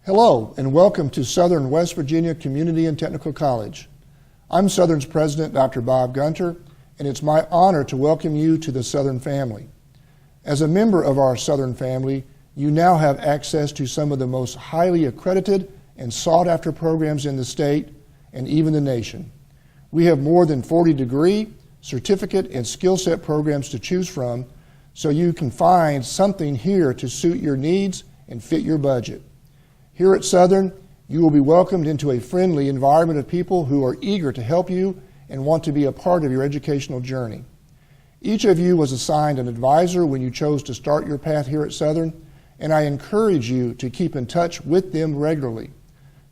Hello, and welcome to Southern West Virginia Community and Technical College. I'm Southern's President, Dr. Bob Gunter, and it's my honor to welcome you to the Southern family. As a member of our Southern family, you now have access to some of the most highly accredited and sought-after programs in the state and even the nation. We have more than 40 degree, certificate, and skill set programs to choose from, so you can find something here to suit your needs and fit your budget. Here at Southern, you will be welcomed into a friendly environment of people who are eager to help you and want to be a part of your educational journey. Each of you was assigned an advisor when you chose to start your path here at Southern, and I encourage you to keep in touch with them regularly.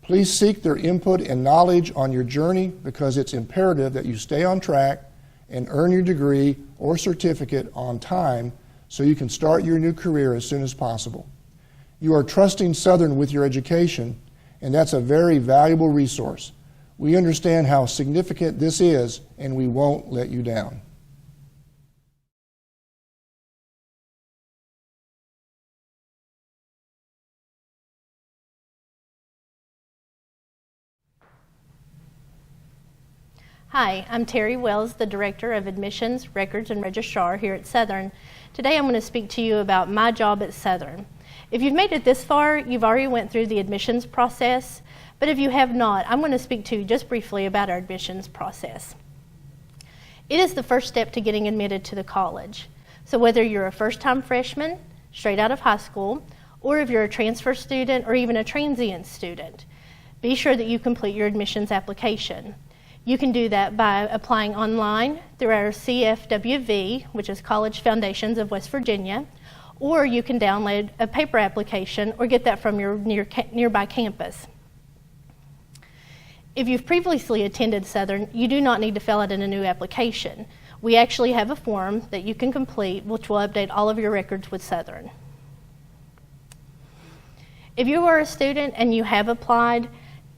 Please seek their input and knowledge on your journey because it's imperative that you stay on track and earn your degree or certificate on time so you can start your new career as soon as possible. You are trusting Southern with your education, and that's a very valuable resource. We understand how significant this is, and we won't let you down. Hi, I'm Terry Wells, the Director of Admissions, Records, and Registrar here at Southern. Today I'm going to speak to you about my job at Southern. If you've made it this far, you've already went through the admissions process, but if you have not, I'm going to speak to you just briefly about our admissions process. It is the first step to getting admitted to the college. So whether you're a first-time freshman, straight out of high school, or if you're a transfer student or even a transient student, be sure that you complete your admissions application. You can do that by applying online through our SWV, which is College Foundations of West Virginia, or you can download a paper application or get that from your nearby campus. If you've previously attended Southern, you do not need to fill out a new application. We actually have a form that you can complete which will update all of your records with Southern. If you are a student and you have applied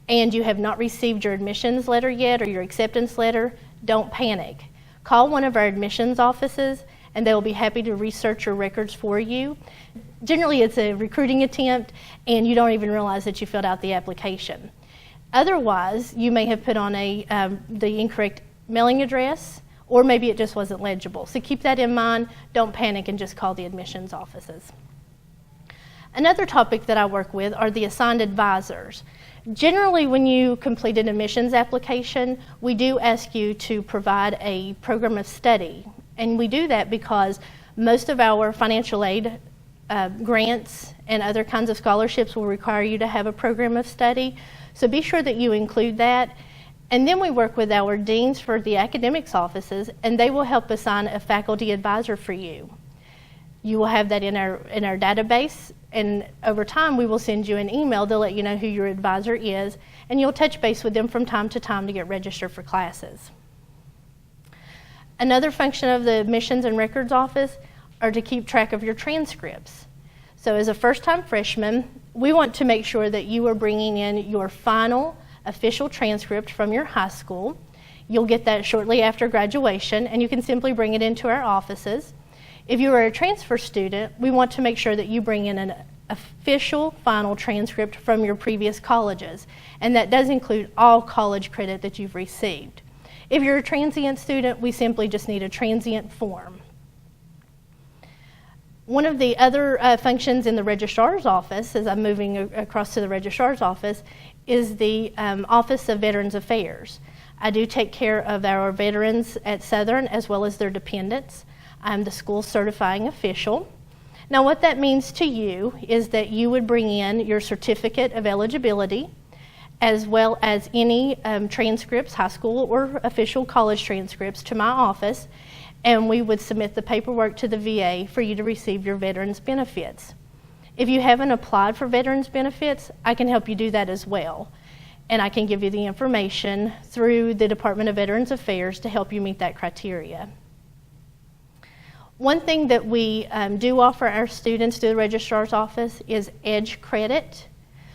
and you have not received your admissions letter yet or your acceptance letter, don't panic. Call one of our admissions offices and they will be happy to research your records for you. Generally, it's a recruiting attempt, and you don't even realize that you filled out the application. Otherwise, you may have put on the incorrect mailing address, or maybe it just wasn't legible. So keep that in mind. Don't panic and just call the admissions offices. Another topic that I work with are the assigned advisors. Generally, when you complete an admissions application, we do ask you to provide a program of study. And we do that because most of our financial aid grants and other kinds of scholarships will require you to have a program of study. So be sure that you include that. And then we work with our deans for the academics offices, and they will help assign a faculty advisor for you. You will have that in our database, and over time we will send you an email to let you know who your advisor is, and you'll touch base with them from time to time to get registered for classes. Another function of the Admissions and Records Office are to keep track of your transcripts. So as a first-time freshman, we want to make sure that you are bringing in your final official transcript from your high school. You'll get that shortly after graduation, and you can simply bring it into our offices. If you are a transfer student, we want to make sure that you bring in an official final transcript from your previous colleges, and that does include all college credit that you've received. If you're a transient student, we simply just need a transient form. One of the other functions in the registrar's office, as I'm moving across to the registrar's office, is the Office of Veterans Affairs. I do take care of our veterans at Southern as well as their dependents. I'm the school certifying official. Now what that means to you is that you would bring in your certificate of eligibility as well as any transcripts, high school or official college transcripts, to my office, and we would submit the paperwork to the VA for you to receive your veterans benefits. If you haven't applied for veterans benefits, I can help you do that as well, and I can give you the information through the Department of Veterans Affairs to help you meet that criteria. One thing that we do offer our students through the registrar's office is EDGE credit.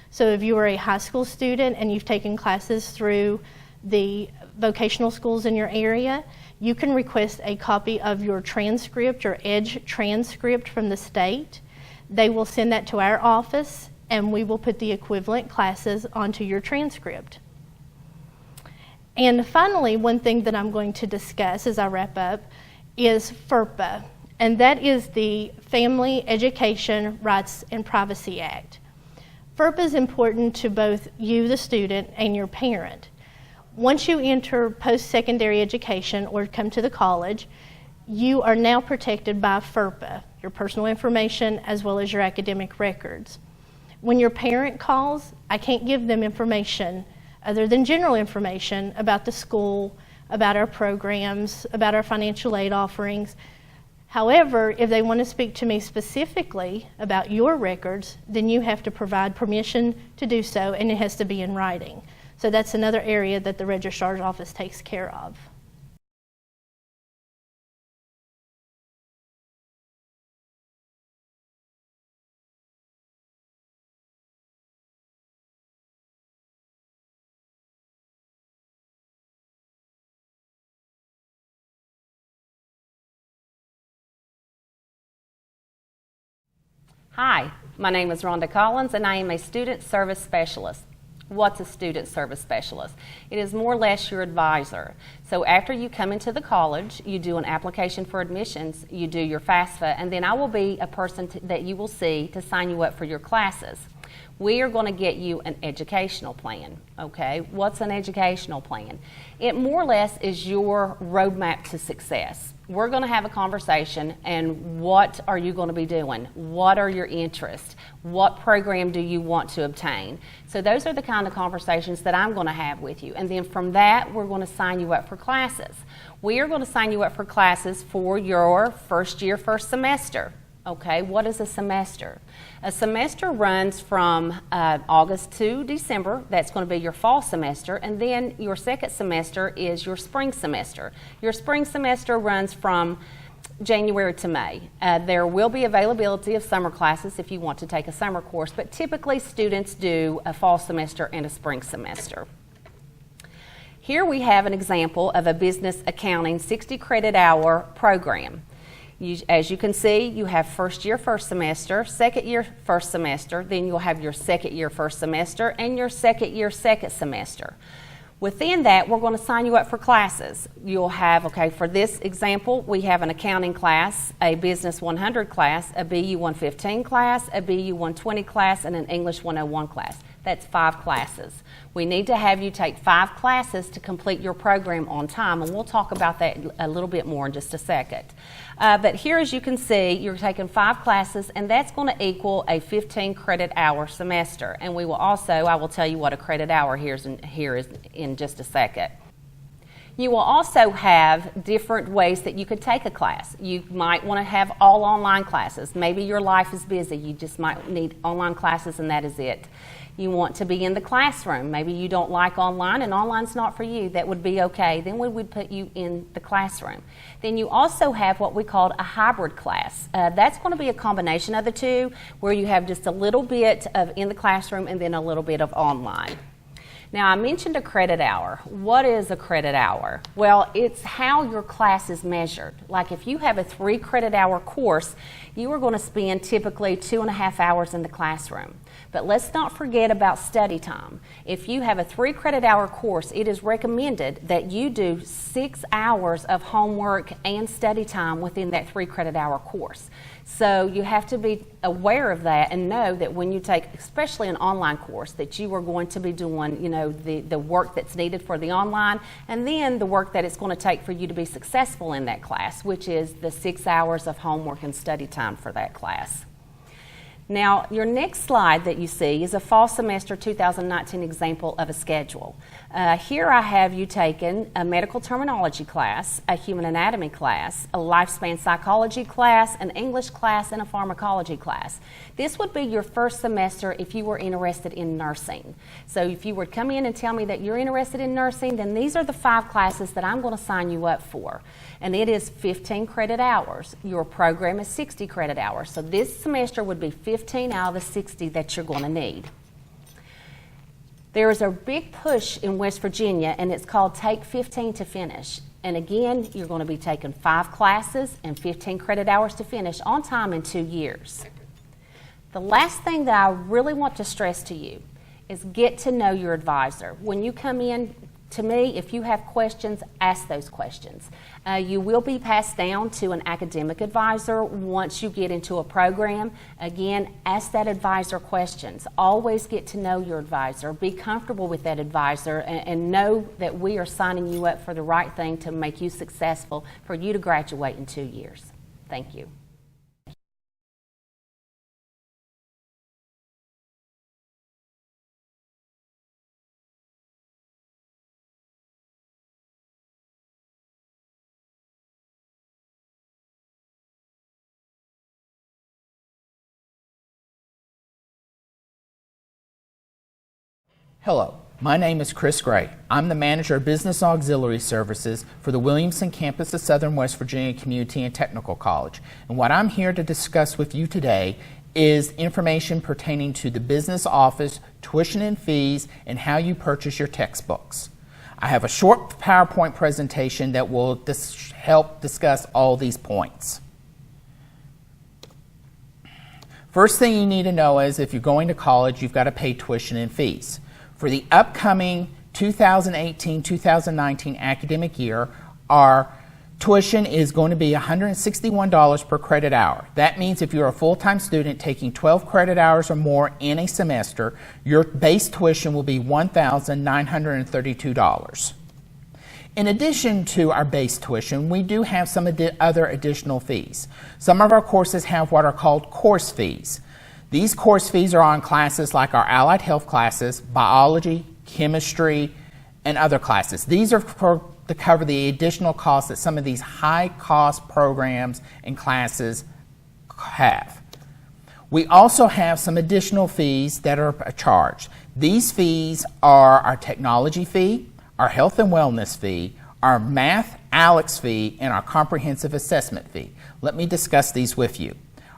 So if you are a high school student and you've taken classes through the vocational schools in your area, you can request a copy of your transcript, your EDGE transcript from the state. They will send that to our office and we will put the equivalent classes onto your transcript. And finally, one thing that I'm going to discuss as I wrap up is FERPA, and that is the Family Education Rights and Privacy Act. FERPA is important to both you, the student, and your parent. Once you enter post-secondary education or come to the college, you are now protected by FERPA, your personal information as well as your academic records. When your parent calls, I can't give them information other than general information about the school, about our programs, about our financial aid offerings. However, if they want to speak to me specifically about your records, then you have to provide permission to do so, and it has to be in writing. So that's another area that the registrar's office takes care of. Hi, my name is Rhonda Collins and I am a student service specialist. What's a student service specialist? It is more or less your advisor. So after you come into the college, you do an application for admissions, you do your FAFSA, and then I will be a person that you will see to sign you up for your classes. We are going to get you an educational plan, okay? What's an educational plan? It more or less is your roadmap to success. We're going to have a conversation, and what are you going to be doing? What are your interests? What program do you want to obtain? So those are the kind of conversations that I'm going to have with you. And then from that, we're going to sign you up for classes. We are going to sign you up for classes for your first year, first semester. Okay, what is a semester? A semester runs from August to December. That's going to be your fall semester. And then your second semester is your spring semester. Your spring semester runs from January to May. There will be availability of summer classes if you want to take a summer course, but typically students do a fall semester and a spring semester. Here we have an example of a business accounting 60 credit hour program. As you can see, you have first year, first semester, second year, first semester, then you'll have your second year, first semester, and your second year, second semester. Within that, we're going to sign you up for classes. You'll have, okay, for this example, we have an accounting class, a business 100 class, a BU 115 class, a BU 120 class, and an English 101 class. That's 5 classes. We need to have you take 5 classes to complete your program on time, and we'll talk about that a little bit more in just a second. But here, as you can see, you're taking 5 classes, and that's going to equal a 15 credit hour semester. And we will also, I will tell you what a credit hour here is in just a second. You will also have different ways that you could take a class. You might want to have all online classes. Maybe your life is busy. You just might need online classes and that is it. You want to be in the classroom. Maybe you don't like online and online's not for you. That would be okay. Then we would put you in the classroom. Then you also have what we call a hybrid class. That's going to be a combination of the two, where you have just a little bit of in the classroom and then a little bit of online. Now, I mentioned a credit hour. What is a credit hour? Well, it's how your class is measured. Like if you have a 3 credit hour course, you are going to spend typically 2.5 hours in the classroom. But let's not forget about study time. If you have a 3 credit hour course, it is recommended that you do 6 hours of homework and study time within that 3 credit hour course. So you have to be aware of that and know that when you take, especially an online course, that you are going to be doing, the work that's needed for the online, and then the work that it's going to take for you to be successful in that class, which is the 6 hours of homework and study time for that class. Now, your next slide that you see is a fall semester 2019 example of a schedule. Here I have you taken a medical terminology class, a human anatomy class, a lifespan psychology class, an English class, and a pharmacology class. This would be your first semester if you were interested in nursing. So if you would come in and tell me that you're interested in nursing, then these are the 5 classes that I'm going to sign you up for. And it is 15 credit hours. Your program is 60 credit hours. So this semester would be 15 out of the 60 that you're going to need. There is a big push in West Virginia, and it's called Take 15 to Finish. And again, you're going to be taking 5 classes and 15 credit hours to finish on time in 2 years. The last thing that I really want to stress to you is get to know your advisor. When you come in to me, if you have questions, ask those questions. You will be passed down to an academic advisor once you get into a program. Again, ask that advisor questions. Always get to know your advisor. Be comfortable with that advisor and know that we are signing you up for the right thing to make you successful for you to graduate in 2 years. Thank you. Hello, my name is Chris Gray. I'm the Manager of Business Auxiliary Services for the Williamson campus of Southern West Virginia Community and Technical College. And what I'm here to discuss with you today is information pertaining to the business office, tuition and fees, and how you purchase your textbooks. I have a short PowerPoint presentation that will help discuss all these points. First thing you need to know is if you're going to college, you've got to pay tuition and fees. For the upcoming 2018-2019 academic year, our tuition is going to be $161 per credit hour. That means if you're a full-time student taking 12 credit hours or more in a semester, your base tuition will be $1,932. In addition to our base tuition, we do have some other additional fees. Some of our courses have what are called course fees. These course fees are on classes like our allied health classes, biology, chemistry, and other classes. These are to cover the additional costs that some of these high-cost programs and classes have. We also have some additional fees that are charged. These fees are our technology fee, our health and wellness fee, our math ALEX fee, and our comprehensive assessment fee. Let me discuss these with you.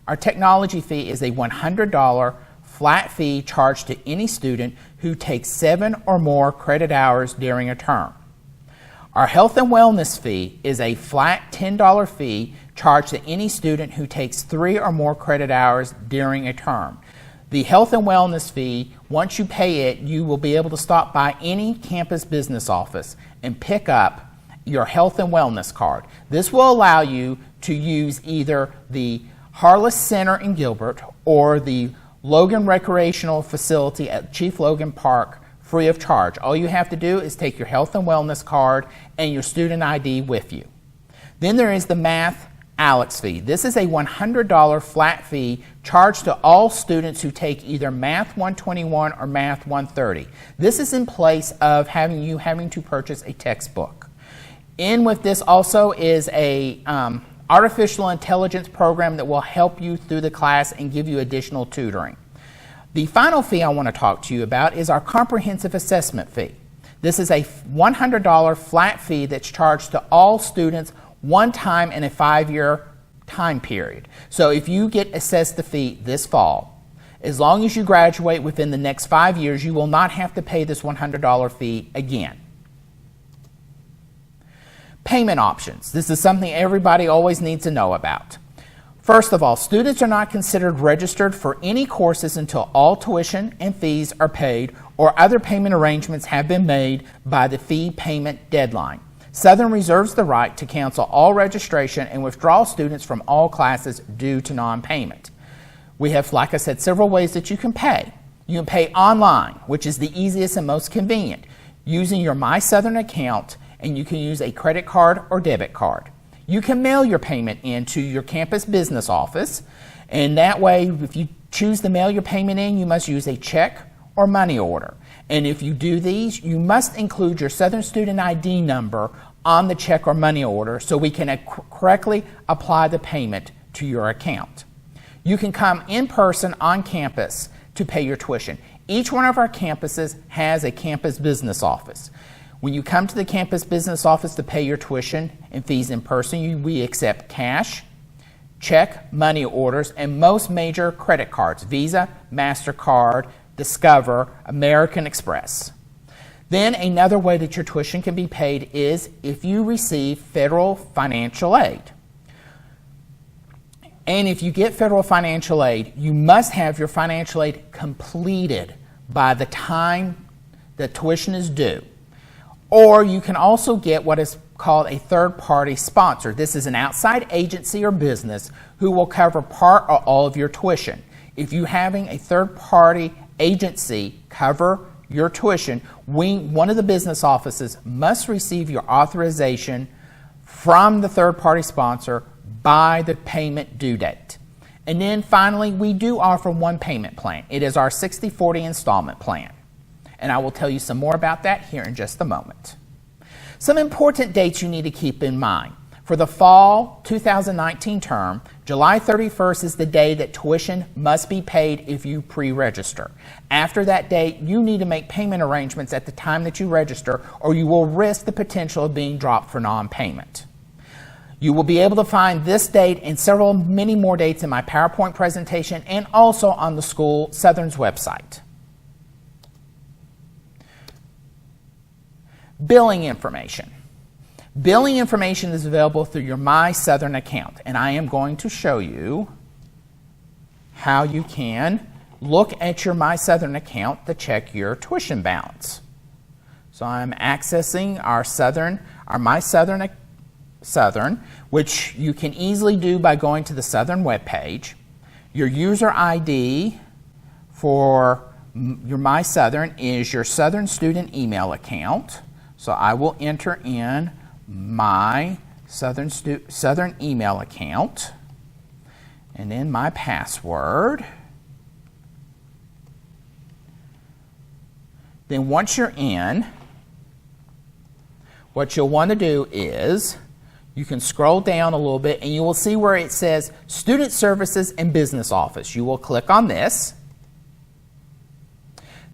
Our technology fee is a $100 flat fee charged to any student who takes 7 or more credit hours during a term. Our health and wellness fee is a flat $10 fee charged to any student who takes 3 or more credit hours during a term. The health and wellness fee, once you pay it, you will be able to stop by any campus business office and pick up your health and wellness card. This will allow you to use either the Harless Center in Gilbert or the Logan Recreational Facility at Chief Logan Park free of charge. All you have to do is take your health and wellness card and your student ID with you. Then there is the math ALEX fee. This is a $100 flat fee charged to all students who take either Math 121 or Math 130. This is in place of having to purchase a textbook. In with this also is a artificial intelligence program that will help you through the class and give you additional tutoring. The final fee I want to talk to you about is our comprehensive assessment fee. This is a $100 flat fee that's charged to all students one time in a 5-year time period. So if you get assessed the fee this fall, as long as you graduate within the next 5 years, you will not have to pay this $100 fee again. Payment options. This is something everybody always needs to know about. First of all, students are not considered registered for any courses until all tuition and fees are paid or other payment arrangements have been made by the fee payment deadline. Southern reserves the right to cancel all registration and withdraw students from all classes due to non-payment. We have, like I said, several ways that you can pay. You can pay online, which is the easiest and most convenient, using your My Southern account, and you can use a credit card or debit card. You can mail your payment into your campus business office, and that way, if you choose to mail your payment in, you must use a check or money order. And if you do these, you must include your Southern Student ID number on the check or money order so we can correctly apply the payment to your account. You can come in person on campus to pay your tuition. Each one of our campuses has a campus business office. When you come to the campus business office to pay your tuition and fees in person, we accept cash, check, money orders, and most major credit cards, Visa, MasterCard, Discover, American Express. Then another way that your tuition can be paid is if you receive federal financial aid. And if you get federal financial aid, you must have your financial aid completed by the time the tuition is due. Or you can also get what is called a third-party sponsor. This is an outside agency or business who will cover part or all of your tuition. If you're having a third-party agency cover your tuition, one of the business offices must receive your authorization from the third-party sponsor by the payment due date. And then finally, we do offer one payment plan. It is our 60/40 installment plan. And I will tell you some more about that here in just a moment. Some important dates you need to keep in mind. For the fall 2019 term, July 31st is the day that tuition must be paid if you pre-register. After that date, you need to make payment arrangements at the time that you register, or you will risk the potential of being dropped for non-payment. You will be able to find this date and many more dates in my PowerPoint presentation and also on the school Southern's website. Billing information. Billing information is available through your My Southern account, and I am going to show you how you can look at your My Southern account to check your tuition balance. So I'm accessing our My Southern, which you can easily do by going to the Southern webpage. Your user ID for your My Southern is your Southern student email account. So I will enter in my Southern email account and then my password. Then once you're in, what you'll want to do is you can scroll down a little bit and you will see where it says Student Services and Business Office. You will click on this.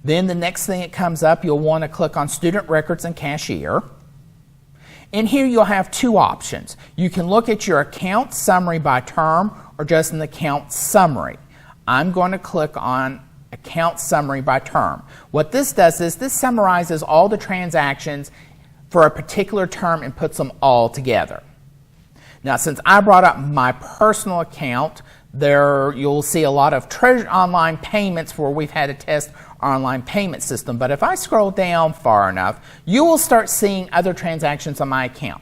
Then the next thing that comes up, you'll want to click on Student Records and Cashier. And here you'll have two options. You can look at your account summary by term or just an account summary. I'm going to click on Account Summary by Term. What this does is this summarizes all the transactions for a particular term and puts them all together. Now, since I brought up my personal account, there you'll see a lot of Treasure Online payments where we've had to test our online payment system. But if I scroll down far enough, you will start seeing other transactions on my account.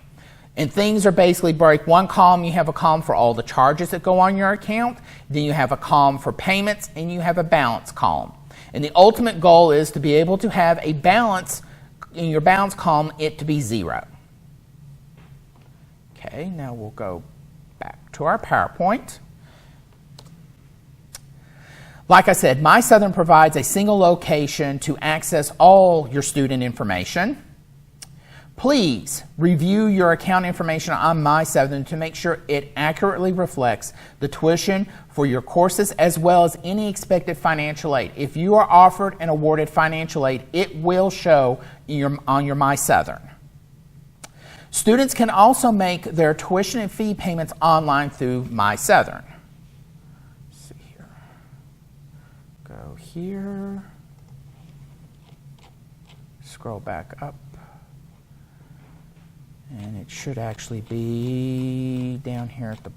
And things are basically break one column, you have a column for all the charges that go on your account, then you have a column for payments, and you have a balance column. And the ultimate goal is to be able to have a balance in your balance column, it to be 0. Okay, now we'll go back to our PowerPoint. Like I said, My Southern provides a single location to access all your student information. Please review your account information on My Southern to make sure it accurately reflects the tuition for your courses as well as any expected financial aid. If you are offered and awarded financial aid, it will show on your My Southern. Students can also make their tuition and fee payments online through My Southern. Let's see here. Go here. Scroll back up. And it should actually be down here at the,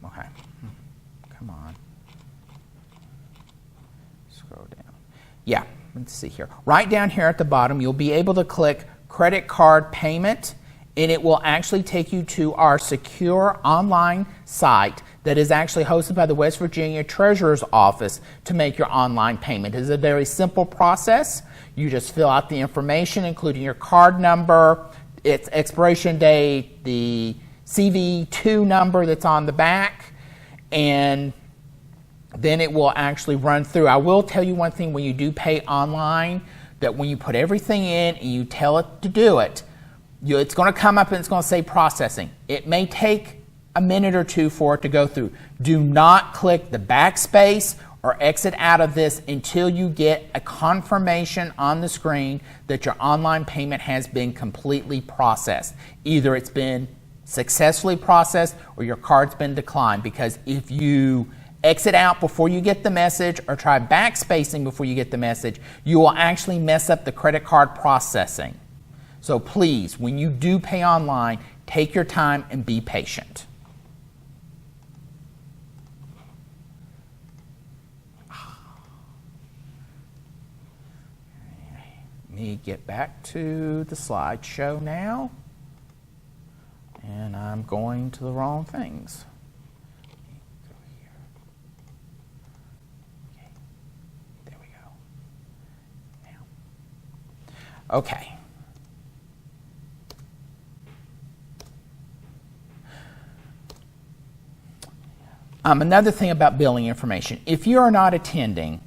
okay, come on. Scroll down. Yeah, let's see here. Right down here at the bottom, you'll be able to click credit card payment, and it will actually take you to our secure online site that is actually hosted by the West Virginia Treasurer's Office to make your online payment. It is a very simple process. You just fill out the information, including your card number, its expiration date, the CV2 number that's on the back, and then it will actually run through. I will tell you one thing, when you do pay online, that when you put everything in and you tell it to do it, it's going to come up and it's going to say processing. It may take a minute or two for it to go through. Do not click the backspace or exit out of this until you get a confirmation on the screen that your online payment has been completely processed. Either it's been successfully processed or your card's been declined, because if you exit out before you get the message or try backspacing before you get the message, you will actually mess up the credit card processing. So please, when you do pay online, take your time and be patient. me get back to the slideshow now. And I'm going to the wrong things. Go here. Okay. There we go. Now. Okay. Another thing about billing information. If you are not attending,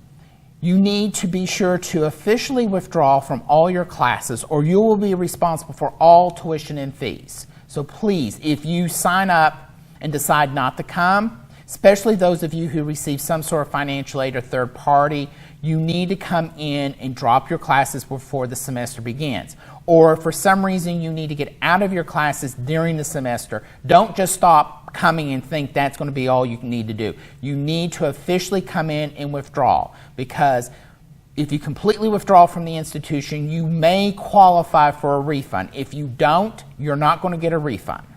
you need to be sure to officially withdraw from all your classes, or you will be responsible for all tuition and fees. So please, if you sign up and decide not to come, especially those of you who receive some sort of financial aid or third party, you need to come in and drop your classes before the semester begins. Or if for some reason you need to get out of your classes during the semester, don't just stop coming and think that's going to be all you need to do. You need to officially come in and withdraw, because if you completely withdraw from the institution, you may qualify for a refund. If you don't, you're not going to get a refund.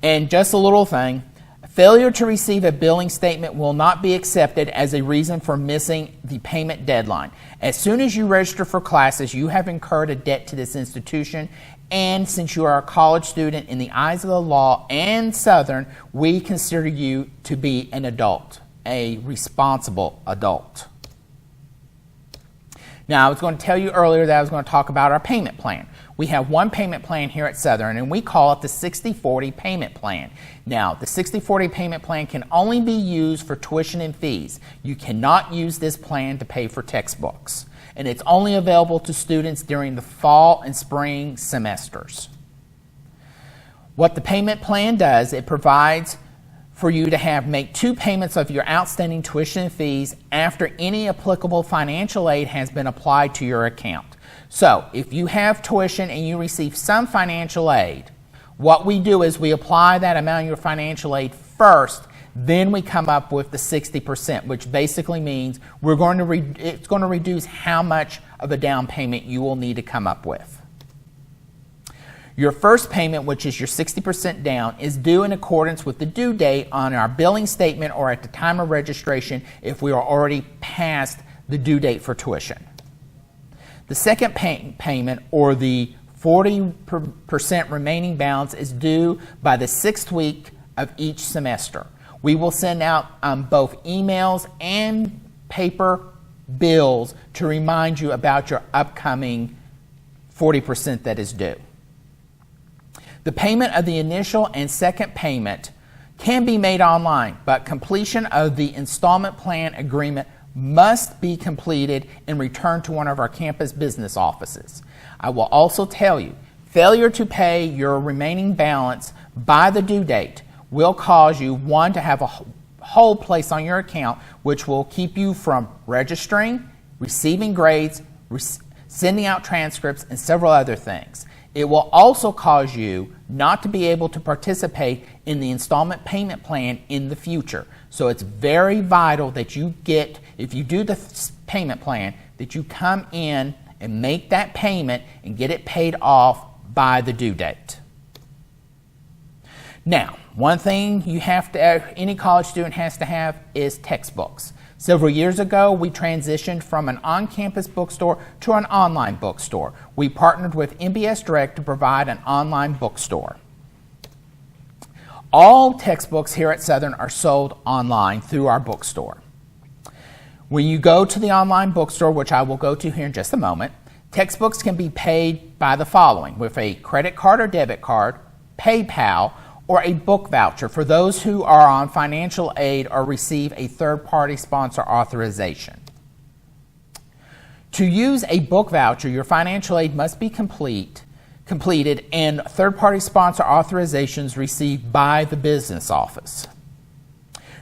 And just a little thing, failure to receive a billing statement will not be accepted as a reason for missing the payment deadline. As soon as you register for classes, you have incurred a debt to this institution, and since you are a college student in the eyes of the law and Southern, we consider you to be an adult, a responsible adult. Now, I was going to tell you earlier that I was going to talk about our payment plan. We have one payment plan here at Southern, and we call it the 60/40 payment plan. Now, the 60/40 payment plan can only be used for tuition and fees. You cannot use this plan to pay for textbooks, and it's only available to students during the fall and spring semesters. What the payment plan does, it provides for you to make 2 payments of your outstanding tuition and fees after any applicable financial aid has been applied to your account. So, if you have tuition and you receive some financial aid, what we do is we apply that amount of your financial aid first, then we come up with the 60%, which basically means it's going to reduce how much of a down payment you will need to come up with. Your first payment, which is your 60% down, is due in accordance with the due date on our billing statement or at the time of registration if we are already past the due date for tuition. The second payment, or the 40% remaining balance, is due by the 6th week of each semester. We will send out both emails and paper bills to remind you about your upcoming 40% that is due. The payment of the initial and second payment can be made online, but completion of the installment plan agreement must be completed and returned to one of our campus business offices. I will also tell you, failure to pay your remaining balance by the due date will cause you, one, to have a hold placed on your account, which will keep you from registering, receiving grades, sending out transcripts, and several other things. It will also cause you not to be able to participate in the installment payment plan in the future. So it's very vital that you get, if you do the payment plan, that you come in and make that payment and get it paid off by the due date. Now, one thing any college student has to have is textbooks. Several years ago, we transitioned from an on-campus bookstore to an online bookstore. We partnered with MBS Direct to provide an online bookstore. All textbooks here at Southern are sold online through our bookstore. When you go to the online bookstore, which I will go to here in just a moment, textbooks can be paid by the following: with a credit card or debit card, PayPal, or a book voucher for those who are on financial aid or receive a third-party sponsor authorization. To use a book voucher, your financial aid must be completed and third-party sponsor authorizations received by the business office.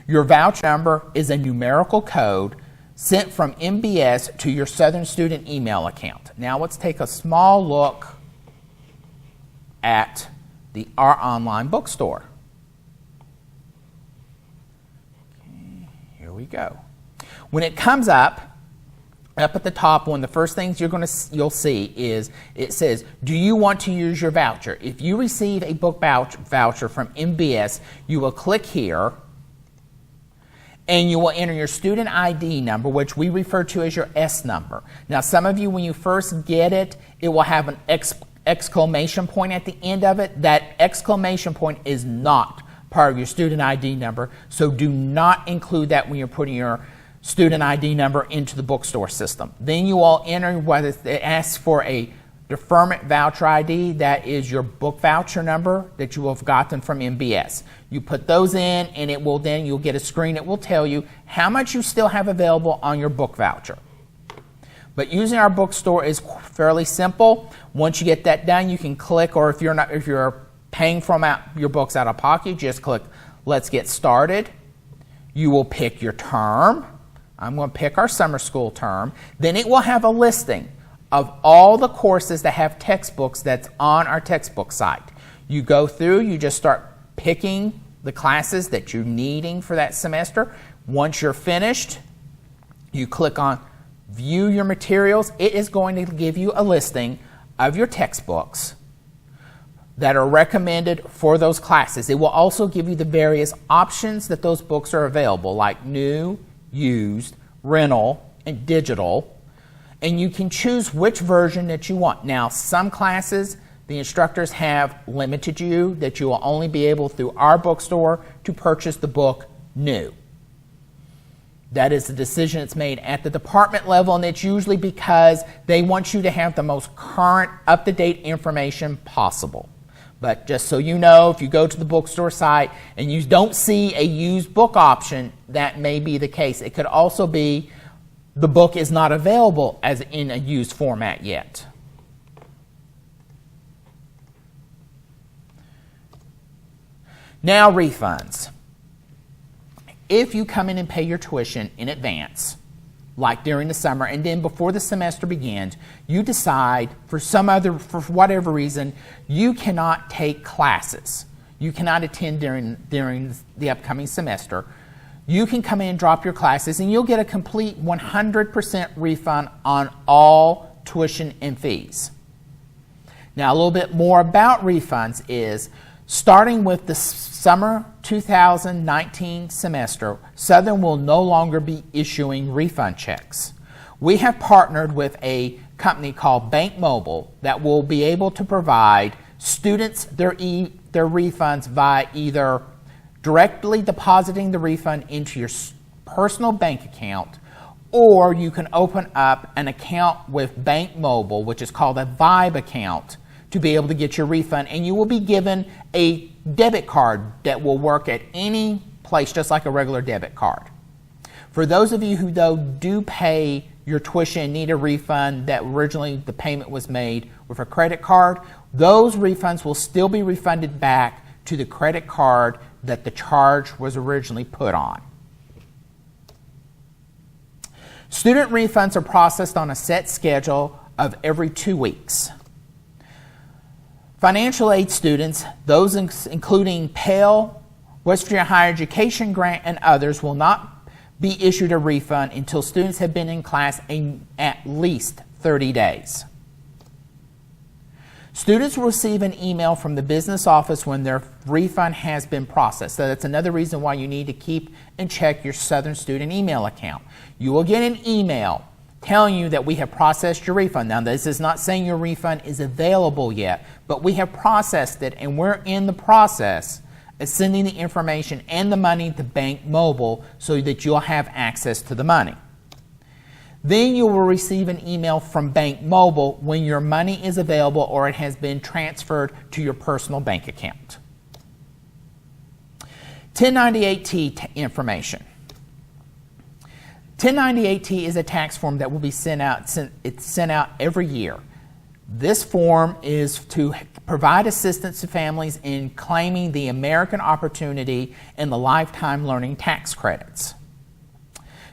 Your voucher number is a numerical code sent from MBS to your Southern student email account. Now let's take a small look at our online bookstore. Okay, here we go. When it comes up at the top, one of the first things you'll see is it says, "Do you want to use your voucher?" If you receive a book voucher from MBS, you will click here, and you will enter your student ID number, which we refer to as your S number. Now, some of you, when you first get it, it will have an exclamation point at the end of it. That exclamation point is not part of your student ID number, so do not include that when you're putting your student ID number into the bookstore system. Then you will enter what it asks for a deferment voucher ID. That is your book voucher number that you will have gotten from MBS. You put those in, and it will then you'll get a screen that will tell you how much you still have available on your book voucher. But using our bookstore is fairly simple. Once you get that done, you can click, or if you're paying from your books out of pocket, just click Let's Get Started. You will pick your term. I'm going to pick our summer school term. Then it will have a listing of all the courses that have textbooks that's on our textbook site. You go through, you just start picking the classes that you're needing for that semester. Once you're finished, you click on View Your Materials. It is going to give you a listing of your textbooks that are recommended for those classes. It will also give you the various options that those books are available, like new, used, rental, and digital. And you can choose which version that you want. Now, some classes, the instructors have limited you that you will only be able, through our bookstore, to purchase the book new. That is the decision that's made at the department level, and it's usually because they want you to have the most current, up-to-date information possible. But just so you know, if you go to the bookstore site and you don't see a used book option, that may be the case. It could also be the book is not available as in a used format yet. Now, refunds. If you come in and pay your tuition in advance, like during the summer, and then before the semester begins, you decide for whatever reason, you cannot take classes. You cannot attend during the upcoming semester. You can come in and drop your classes, and you'll get a complete 100% refund on all tuition and fees. Now, a little bit more about refunds is, starting with the summer 2019 semester, Southern will no longer be issuing refund checks. We have partnered with a company called Bank Mobile that will be able to provide students their refunds via either directly depositing the refund into your personal bank account, or you can open up an account with Bank Mobile, which is called a Vibe account, to be able to get your refund, and you will be given a debit card that will work at any place just like a regular debit card. For those of you who, though, do pay your tuition and need a refund that originally the payment was made with a credit card, those refunds will still be refunded back to the credit card that the charge was originally put on. Student refunds are processed on a set schedule of every 2 weeks. Financial aid students, those including Pell, West Virginia Higher Education Grant, and others, will not be issued a refund until students have been in class at least 30 days. Students will receive an email from the business office when their refund has been processed. So that's another reason why you need to keep and check your Southern student email account. You will get an email telling you that we have processed your refund. Now, this is not saying your refund is available yet, but we have processed it, and we're in the process of sending the information and the money to Bank Mobile so that you'll have access to the money. Then you will receive an email from Bank Mobile when your money is available or it has been transferred to your personal bank account. 1098-T information. 1098-T is a tax form that will be sent out. It's sent out every year. This form is to provide assistance to families in claiming the American Opportunity and the Lifetime Learning Tax Credits.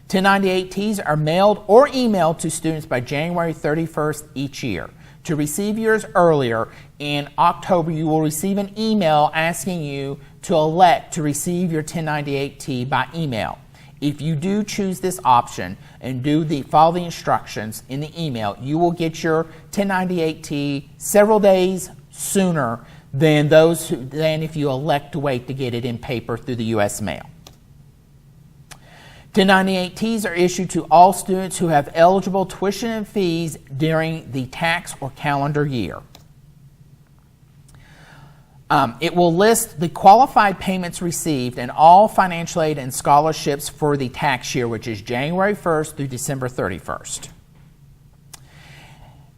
1098-Ts are mailed or emailed to students by January 31st each year. To receive yours earlier, in October, you will receive an email asking you to elect to receive your 1098-T by email. If you do choose this option and follow the instructions in the email, you will get your 1098-T several days sooner than if you elect to wait to get it in paper through the U.S. mail. 1098-Ts are issued to all students who have eligible tuition and fees during the tax or calendar year. It will list the qualified payments received and all financial aid and scholarships for the tax year, which is January 1st through December 31st.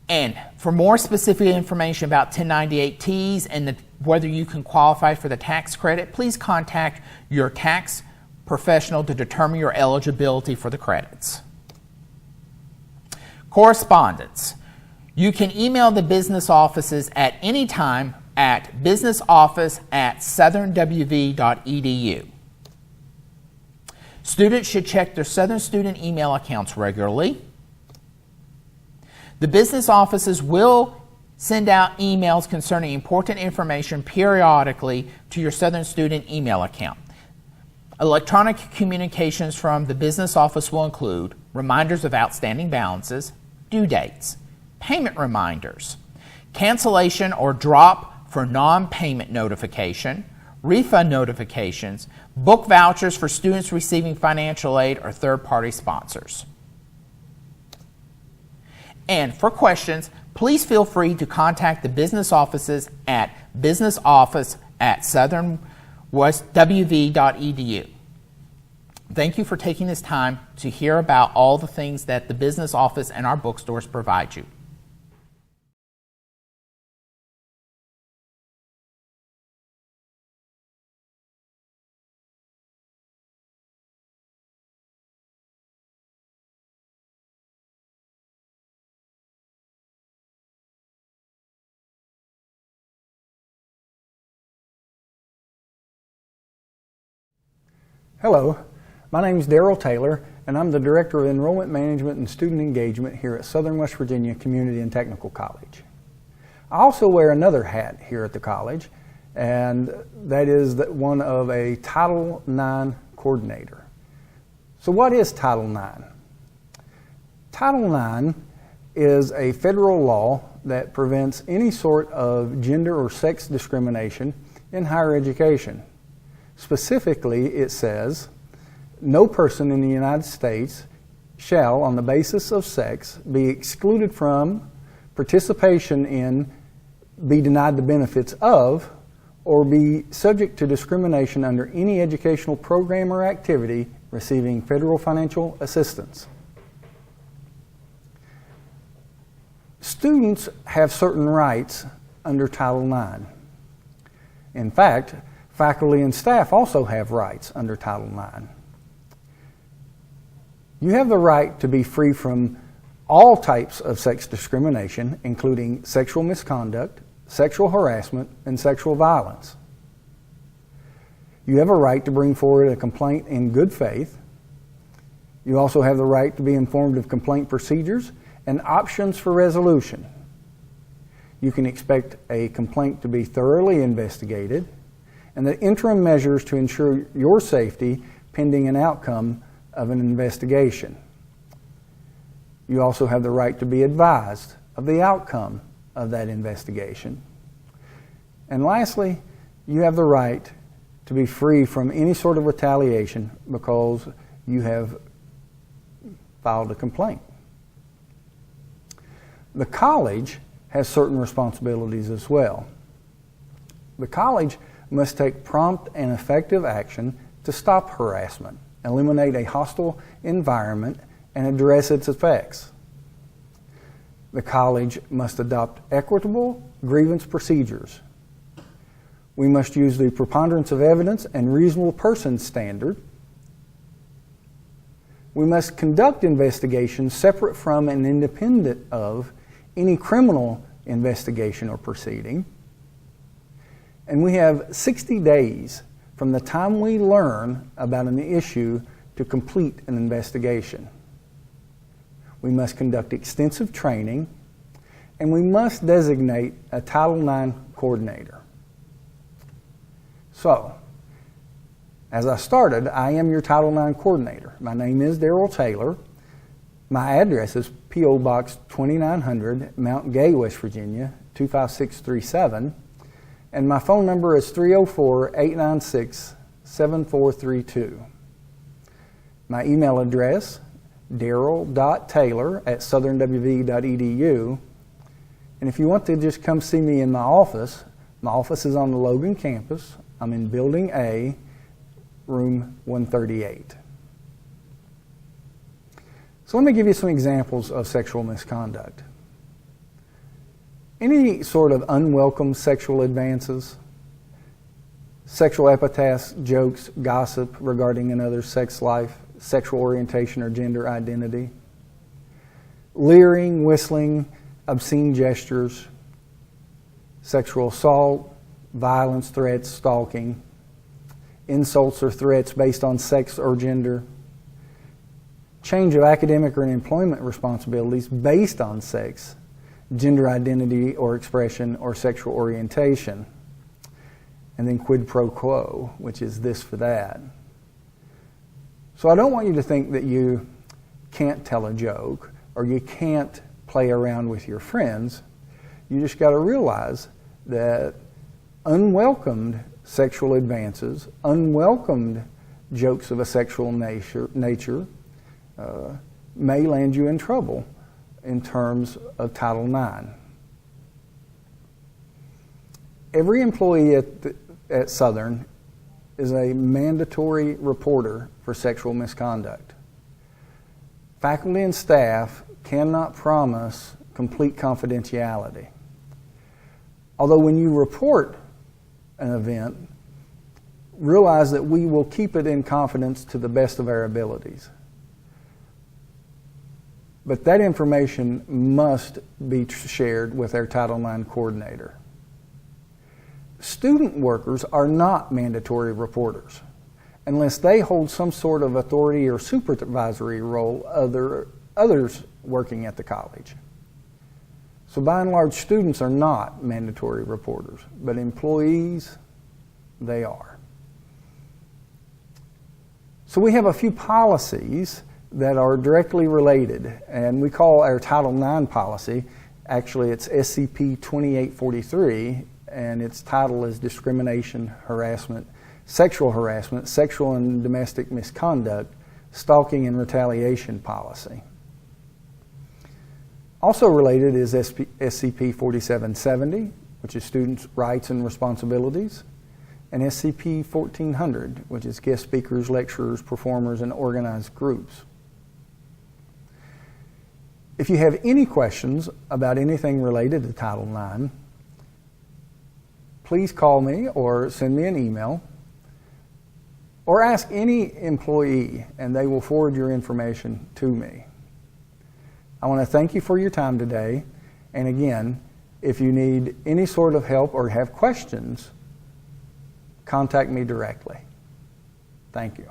And for more specific information about 1098-Ts and whether you can qualify for the tax credit, please contact your tax professional to determine your eligibility for the credits. Correspondence. You can email the business offices at any time at businessoffice@southernwv.edu. Students should check their Southern student email accounts regularly. The business offices will send out emails concerning important information periodically to your Southern student email account. Electronic communications from the business office will include reminders of outstanding balances, due dates, payment reminders, cancellation or drop for non-payment notification, refund notifications, book vouchers for students receiving financial aid or third-party sponsors. And for questions, please feel free to contact the business offices at businessoffice@southernwv.edu. Thank you for taking this time to hear about all the things that the business office and our bookstores provide you. Hello, my name is Daryl Taylor, and I'm the Director of Enrollment Management and Student Engagement here at Southern West Virginia Community and Technical College. I also wear another hat here at the college, and that is one of a Title IX coordinator. So what is Title IX? Title IX is a federal law that prevents any sort of gender or sex discrimination in higher education. Specifically, it says, no person in the United States shall, on the basis of sex, be excluded from, participation in, be denied the benefits of, or be subject to discrimination under any educational program or activity receiving federal financial assistance. Students have certain rights under Title IX. In fact, faculty and staff also have rights under Title IX. You have the right to be free from all types of sex discrimination, including sexual misconduct, sexual harassment, and sexual violence. You have a right to bring forward a complaint in good faith. You also have the right to be informed of complaint procedures and options for resolution. You can expect a complaint to be thoroughly investigated, and the interim measures to ensure your safety pending an outcome of an investigation. You also have the right to be advised of the outcome of that investigation. And lastly, you have the right to be free from any sort of retaliation because you have filed a complaint. The college has certain responsibilities as well. The college must take prompt and effective action to stop harassment, eliminate a hostile environment, and address its effects. The college must adopt equitable grievance procedures. We must use the preponderance of evidence and reasonable person standard. We must conduct investigations separate from and independent of any criminal investigation or proceeding. And we have 60 days from the time we learn about an issue to complete an investigation. We must conduct extensive training, and we must designate a Title IX coordinator. So, as I started, I am your Title IX coordinator. My name is Daryl Taylor. My address is P.O. Box 2900, Mount Gay, West Virginia, 25637. And my phone number is 304-896-7432. My email address, daryl.taylor@southernwv.edu. And if you want to just come see me in my office is on the Logan campus. I'm in Building A, room 138. So let me give you some examples of sexual misconduct. Any sort of unwelcome sexual advances, sexual epithets, jokes, gossip regarding another's sex life, sexual orientation or gender identity, leering, whistling, obscene gestures, sexual assault, violence, threats, stalking, insults or threats based on sex or gender, change of academic or employment responsibilities based on sex, gender identity or expression, or sexual orientation, and then quid pro quo, which is this for that. So I don't want you to think that you can't tell a joke or you can't play around with your friends. You just got to realize that unwelcomed sexual advances, unwelcomed jokes of a sexual nature may land you in trouble in terms of Title IX. Every employee at Southern is a mandatory reporter for sexual misconduct. Faculty and staff cannot promise complete confidentiality. Although when you report an event, realize that we will keep it in confidence to the best of our abilities. But that information must be shared with our Title IX coordinator. Student workers are not mandatory reporters unless they hold some sort of authority or supervisory role others working at the college. So by and large, students are not mandatory reporters, but employees, they are. So we have a few policies that are directly related, and we call our Title IX policy, actually it's SCP-2843, and its title is Discrimination, Harassment, Sexual and Domestic Misconduct, Stalking and Retaliation Policy. Also related is SCP-4770, which is Students' Rights and Responsibilities, and SCP-1400, which is Guest Speakers, Lecturers, Performers, and Organized Groups. If you have any questions about anything related to Title IX, please call me or send me an email, or ask any employee and they will forward your information to me. I want to thank you for your time today, and again, if you need any sort of help or have questions, contact me directly. Thank you.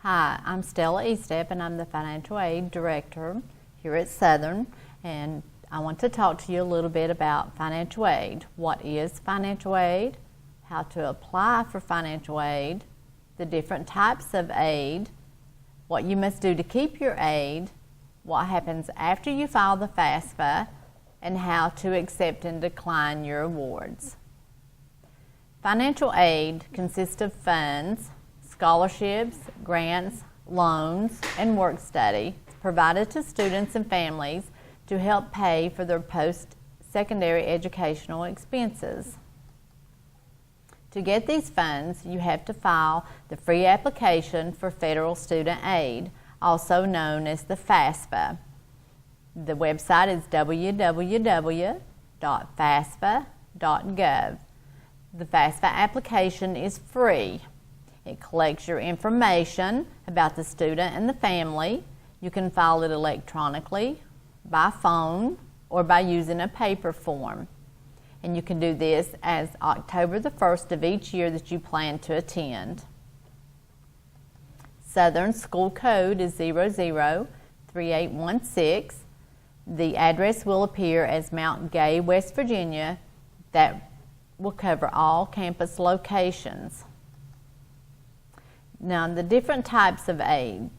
Hi, I'm Stella Estep, and I'm the Financial Aid Director here at Southern, and I want to talk to you a little bit about financial aid. What is financial aid? How to apply for financial aid, the different types of aid, what you must do to keep your aid, what happens after you file the FAFSA, and how to accept and decline your awards. Financial aid consists of funds, scholarships, grants, loans, and work study provided to students and families to help pay for their post-secondary educational expenses. To get these funds, you have to file the free application for federal student aid, also known as the FAFSA. The website is www.fasfa.gov. The FAFSA application is free. It collects your information about the student and the family. You can file it electronically, by phone, or by using a paper form. And you can do this as October the 1st of each year that you plan to attend. Southern school code is 003816. The address will appear as Mount Gay, West Virginia. That will cover all campus locations. Now, the different types of aids.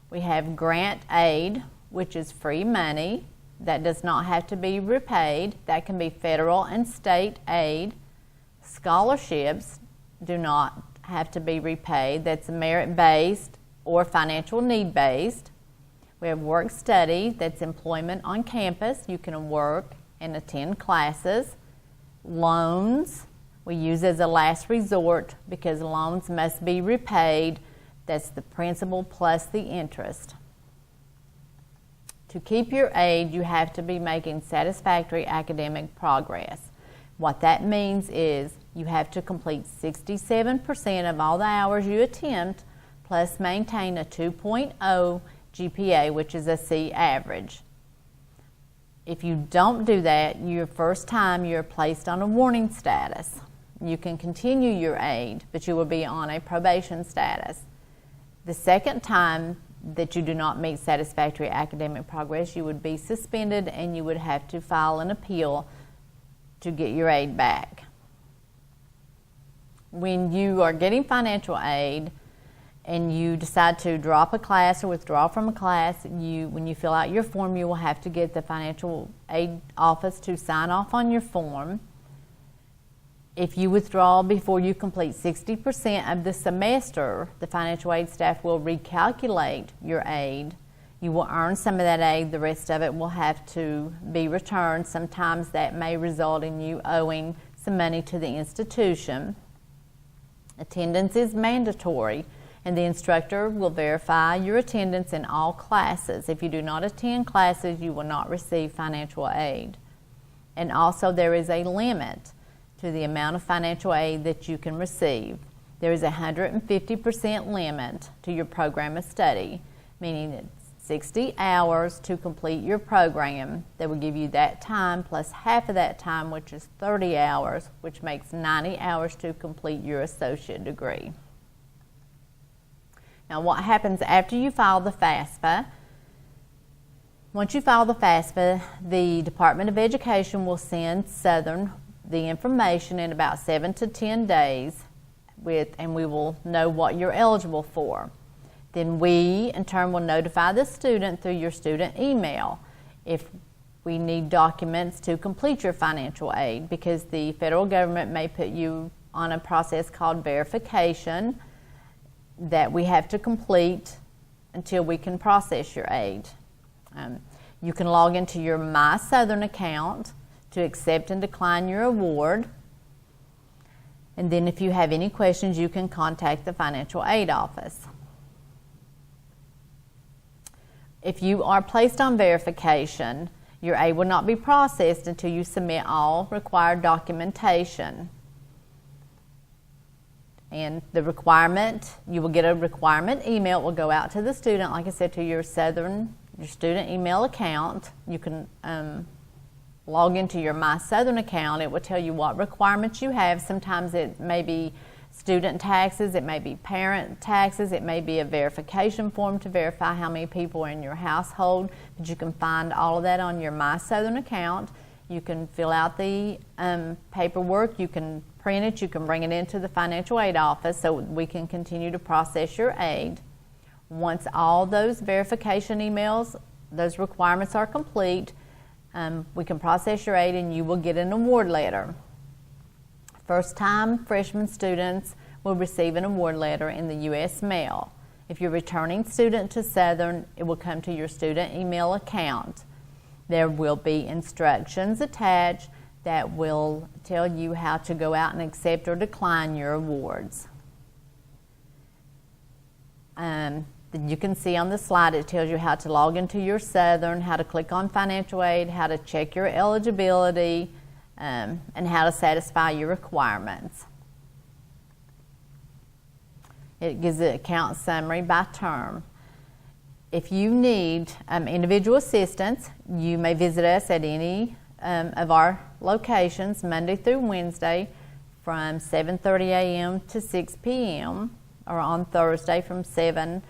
We have grant aid, which is free money. That does not have to be repaid. That can be federal and state aid. Scholarships do not have to be repaid. That's merit-based or financial need-based. We have work study, that's employment on campus. You can work and attend classes. Loans, we use as a last resort because loans must be repaid. That's the principal plus the interest. To keep your aid, you have to be making satisfactory academic progress. What that means is you have to complete 67% of all the hours you attempt, plus maintain a 2.0 GPA, which is a C average. If you don't do that, your first time you're placed on a warning status. You can continue your aid, but you will be on a probation status. The second time that you do not meet satisfactory academic progress, you would be suspended and you would have to file an appeal to get your aid back. When you are getting financial aid and you decide to drop a class or withdraw from a class, when you fill out your form, you will have to get the financial aid office to sign off on your form. If you withdraw before you complete 60% of the semester, the financial aid staff will recalculate your aid. You will earn some of that aid, the rest of it will have to be returned. Sometimes that may result in you owing some money to the institution. Attendance is mandatory, and the instructor will verify your attendance in all classes. If you do not attend classes, you will not receive financial aid. And also there is a limit to the amount of financial aid that you can receive. There is a 150% limit to your program of study, meaning it's 60 hours to complete your program. They will give you that time plus half of that time, which is 30 hours, which makes 90 hours to complete your associate degree. Now, what happens after you file the FAFSA? Once you file the FAFSA, the Department of Education will send Southern the information in about 7 to 10 days, and we will know what you're eligible for. Then we, in turn, will notify the student through your student email if we need documents to complete your financial aid, because the federal government may put you on a process called verification that we have to complete until we can process your aid. You can log into your My Southern account to accept and decline your award. And then if you have any questions, you can contact the financial aid office. If you are placed on verification, your aid will not be processed until you submit all required documentation. And the requirement, you will get a requirement email. It will go out to the student, like I said, to your student email account. You can log into your My Southern account. It will tell you what requirements you have. Sometimes it may be student taxes, it may be parent taxes, it may be a verification form to verify how many people are in your household, but you can find all of that on your My Southern account. You can fill out the paperwork, you can print it, you can bring it into the financial aid office so we can continue to process your aid. Once all those verification emails, those requirements are complete, we can process your aid and you will get an award letter. First-time freshman students will receive an award letter in the U.S. mail. If you're a returning student to Southern, it will come to your student email account. There will be instructions attached that will tell you how to go out and accept or decline your awards. You can see on the slide, it tells you how to log into your Southern, how to click on financial aid, how to check your eligibility, and how to satisfy your requirements. It gives the account summary by term. If you need individual assistance, you may visit us at any of our locations Monday through Wednesday from 7:30 a.m. to 6 p.m. or on Thursday from 7:30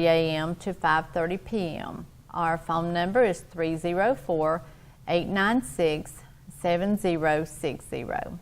a.m. to 5:30 p.m. Our phone number is 304-896-7060.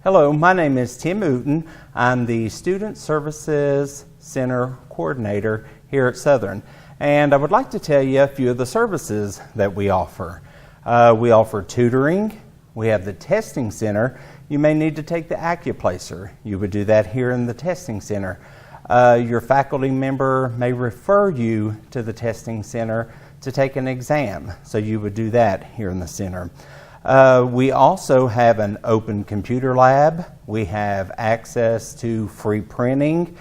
Hello, my name is Tim Uten. I'm the Student Services Center Coordinator here at Southern, and I would like to tell you a few of the services that we offer. We offer tutoring. We have the testing center. You may need to take the AccuPlacer. You would do that here in the testing center. Your faculty member may refer you to the testing center to take an exam, so you would do that here in the center. We also have an open computer lab. We have access to free printing.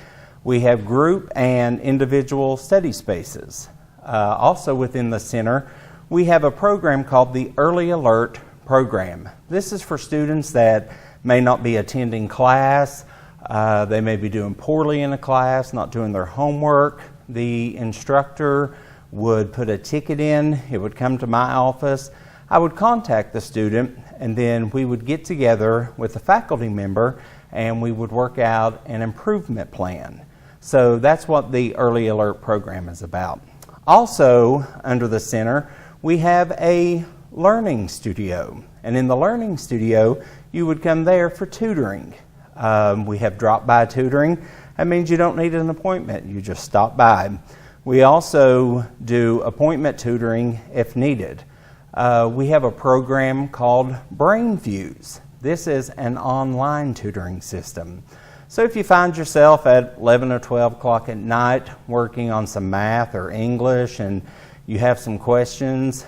We have group and individual study spaces. Also within the center, we have a program called the Early Alert Program. This is for students that may not be attending class. They may be doing poorly in a class, not doing their homework. The instructor would put a ticket in. It would come to my office. I would contact the student, and then we would get together with the faculty member and we would work out an improvement plan. So that's what the Early Alert Program is about. Also, under the center, we have a learning studio. And in the learning studio, you would come there for tutoring. We have drop-by tutoring. That means you don't need an appointment. You just stop by. We also do appointment tutoring if needed. We have a program called BrainFuse. This is an online tutoring system. So if you find yourself at 11 or 12 o'clock at night working on some math or English and you have some questions,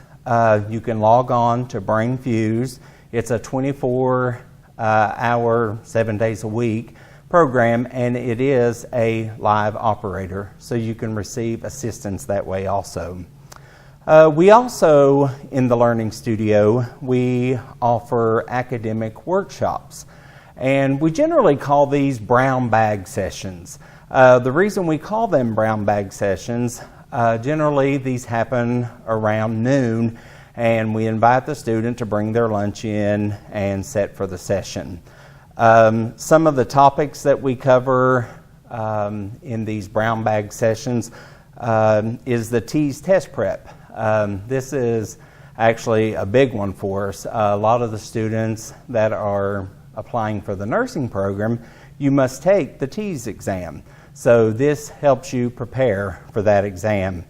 you can log on to BrainFuse. It's a 24-hour, 7 days a week program, and it is a live operator, so you can receive assistance that way also. We also, in the Learning Studio, we offer academic workshops, and we generally call these brown bag sessions. The reason we call them brown bag sessions, generally these happen around noon, and we invite the student to bring their lunch in and set for the session. Some of the topics that we cover in these brown bag sessions is the TEAS test prep. This is actually a big one for us. A lot of the students that are applying for the nursing program, you must take the TEAS exam. So this helps you prepare for that exam.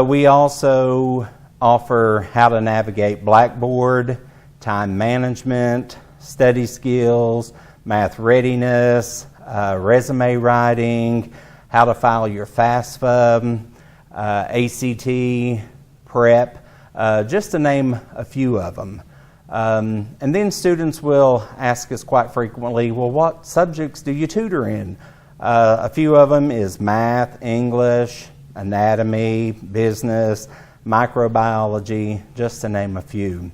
We also offer how to navigate Blackboard, time management, study skills, math readiness, resume writing, how to file your FAFSA, ACT, prep, just to name a few of them. And then students will ask us quite frequently, well, what subjects do you tutor in? A few of them is math, English, anatomy, business, microbiology, just to name a few.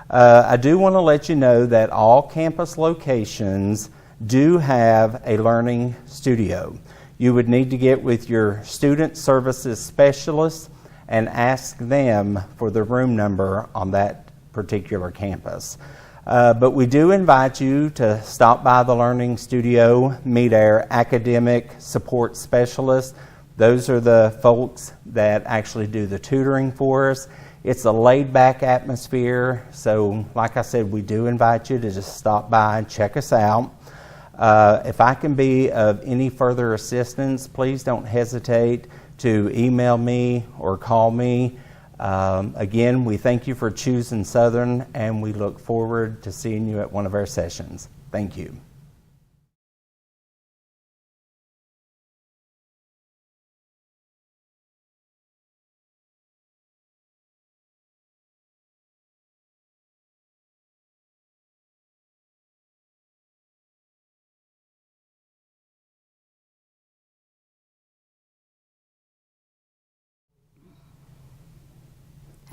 I do want to let you know that all campus locations do have a learning studio. You would need to get with your student services specialist and ask them for the room number on that particular campus. But we do invite you to stop by the Learning Studio, meet our academic support specialists. Those are the folks that actually do the tutoring for us. It's a laid-back atmosphere, so like I said, we do invite you to just stop by and check us out. If I can be of any further assistance, please don't hesitate to email me or call me. Again, we thank you for choosing Southern, and we look forward to seeing you at one of our sessions. Thank you.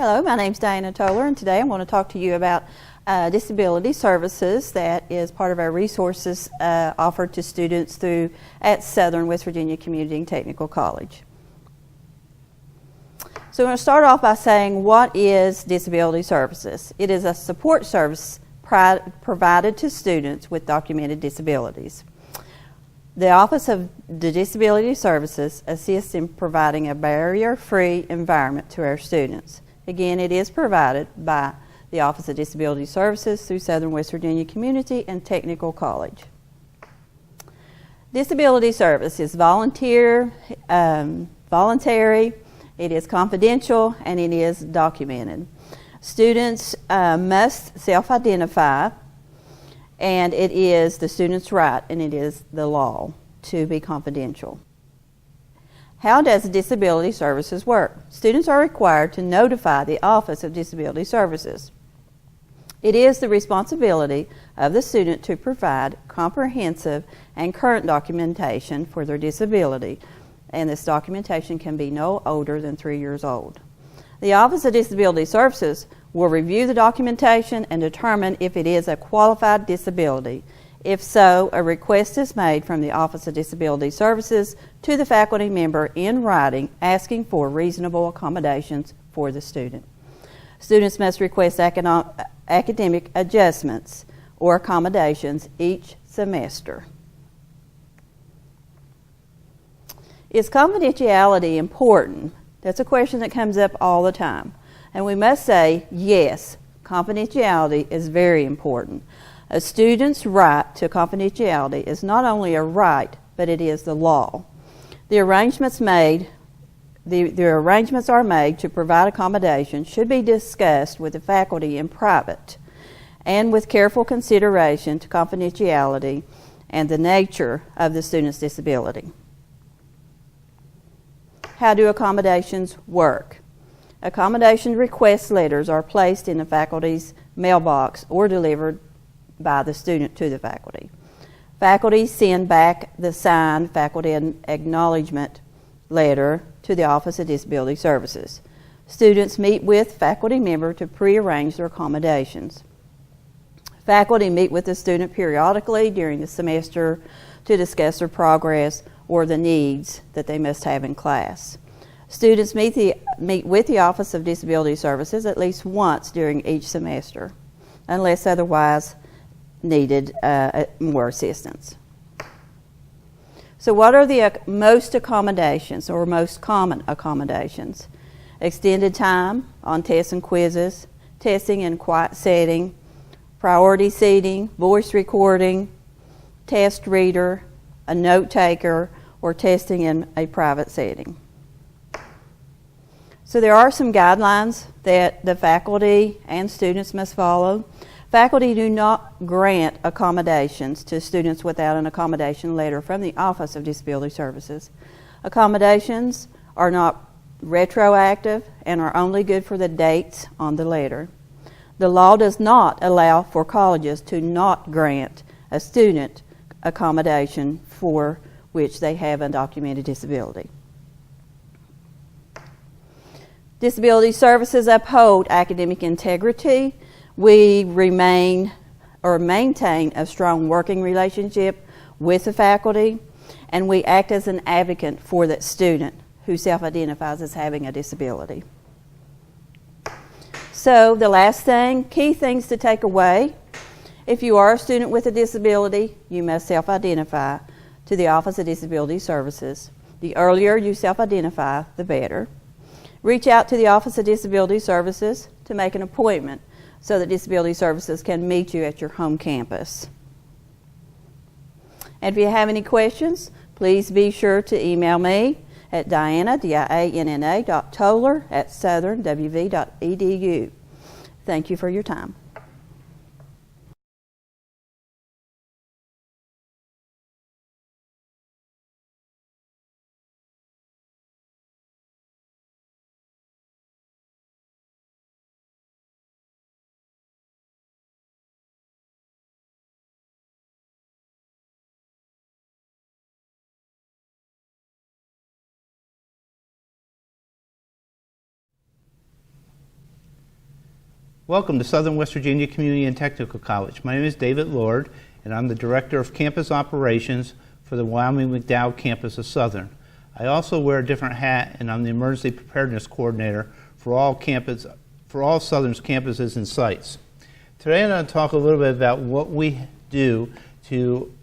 Hello, my name is Diana Toller, and today I want to talk to you about disability services that is part of our resources offered to students at Southern West Virginia Community and Technical College. So I'm going to start off by saying, what is disability services? It is a support service provided to students with documented disabilities. The Office of the Disability Services assists in providing a barrier-free environment to our students. Again, it is provided by the Office of Disability Services through Southern West Virginia Community and Technical College. Disability service is voluntary, it is confidential, and it is documented. Students must self-identify, and it is the student's right, and it is the law to be confidential. How does disability services work? Students are required to notify the Office of Disability Services. It is the responsibility of the student to provide comprehensive and current documentation for their disability, and this documentation can be no older than 3 years old. The Office of Disability Services will review the documentation and determine if it is a qualified disability. If so, a request is made from the Office of Disability Services to the faculty member in writing asking for reasonable accommodations for the student. Students must request academic adjustments or accommodations each semester. Is confidentiality important? That's a question that comes up all the time. And we must say, yes, confidentiality is very important. A student's right to confidentiality is not only a right, but it is the law. The arrangements are made to provide accommodation should be discussed with the faculty in private and with careful consideration to confidentiality and the nature of the student's disability. How do accommodations work? Accommodation request letters are placed in the faculty's mailbox or delivered by the student to the faculty. Faculty send back the signed faculty acknowledgement letter to the Office of Disability Services. Students meet with faculty member to prearrange their accommodations. Faculty meet with the student periodically during the semester to discuss their progress or the needs that they must have in class. Students meet with the Office of Disability Services at least once during each semester, unless otherwise needed more assistance. So what are the most accommodations or most common accommodations? Extended time on tests and quizzes, testing in quiet setting, priority seating, voice recording, test reader, a note taker, or testing in a private setting. So there are some guidelines that the faculty and students must follow. Faculty do not grant accommodations to students without an accommodation letter from the Office of Disability Services. Accommodations are not retroactive and are only good for the dates on the letter. The law does not allow for colleges to not grant a student accommodation for which they have an undocumented disability. Disability services uphold academic integrity. We maintain a strong working relationship with the faculty, and we act as an advocate for that student who self-identifies as having a disability. So the last thing, key things to take away: if you are a student with a disability, you must self-identify to the Office of Disability Services. The earlier you self-identify, the better. Reach out to the Office of Disability Services to make an appointment so that Disability Services can meet you at your home campus. And if you have any questions, please be sure to email me at diana.toller@southernwv.edu. Thank you for your time. Welcome to Southern West Virginia Community and Technical College. My name is David Lord, and I'm the Director of Campus Operations for the Wyoming-McDowell campus of Southern. I also wear a different hat, and I'm the Emergency Preparedness Coordinator for all Southern's campuses and sites. Today I'm going to talk a little bit about what we do to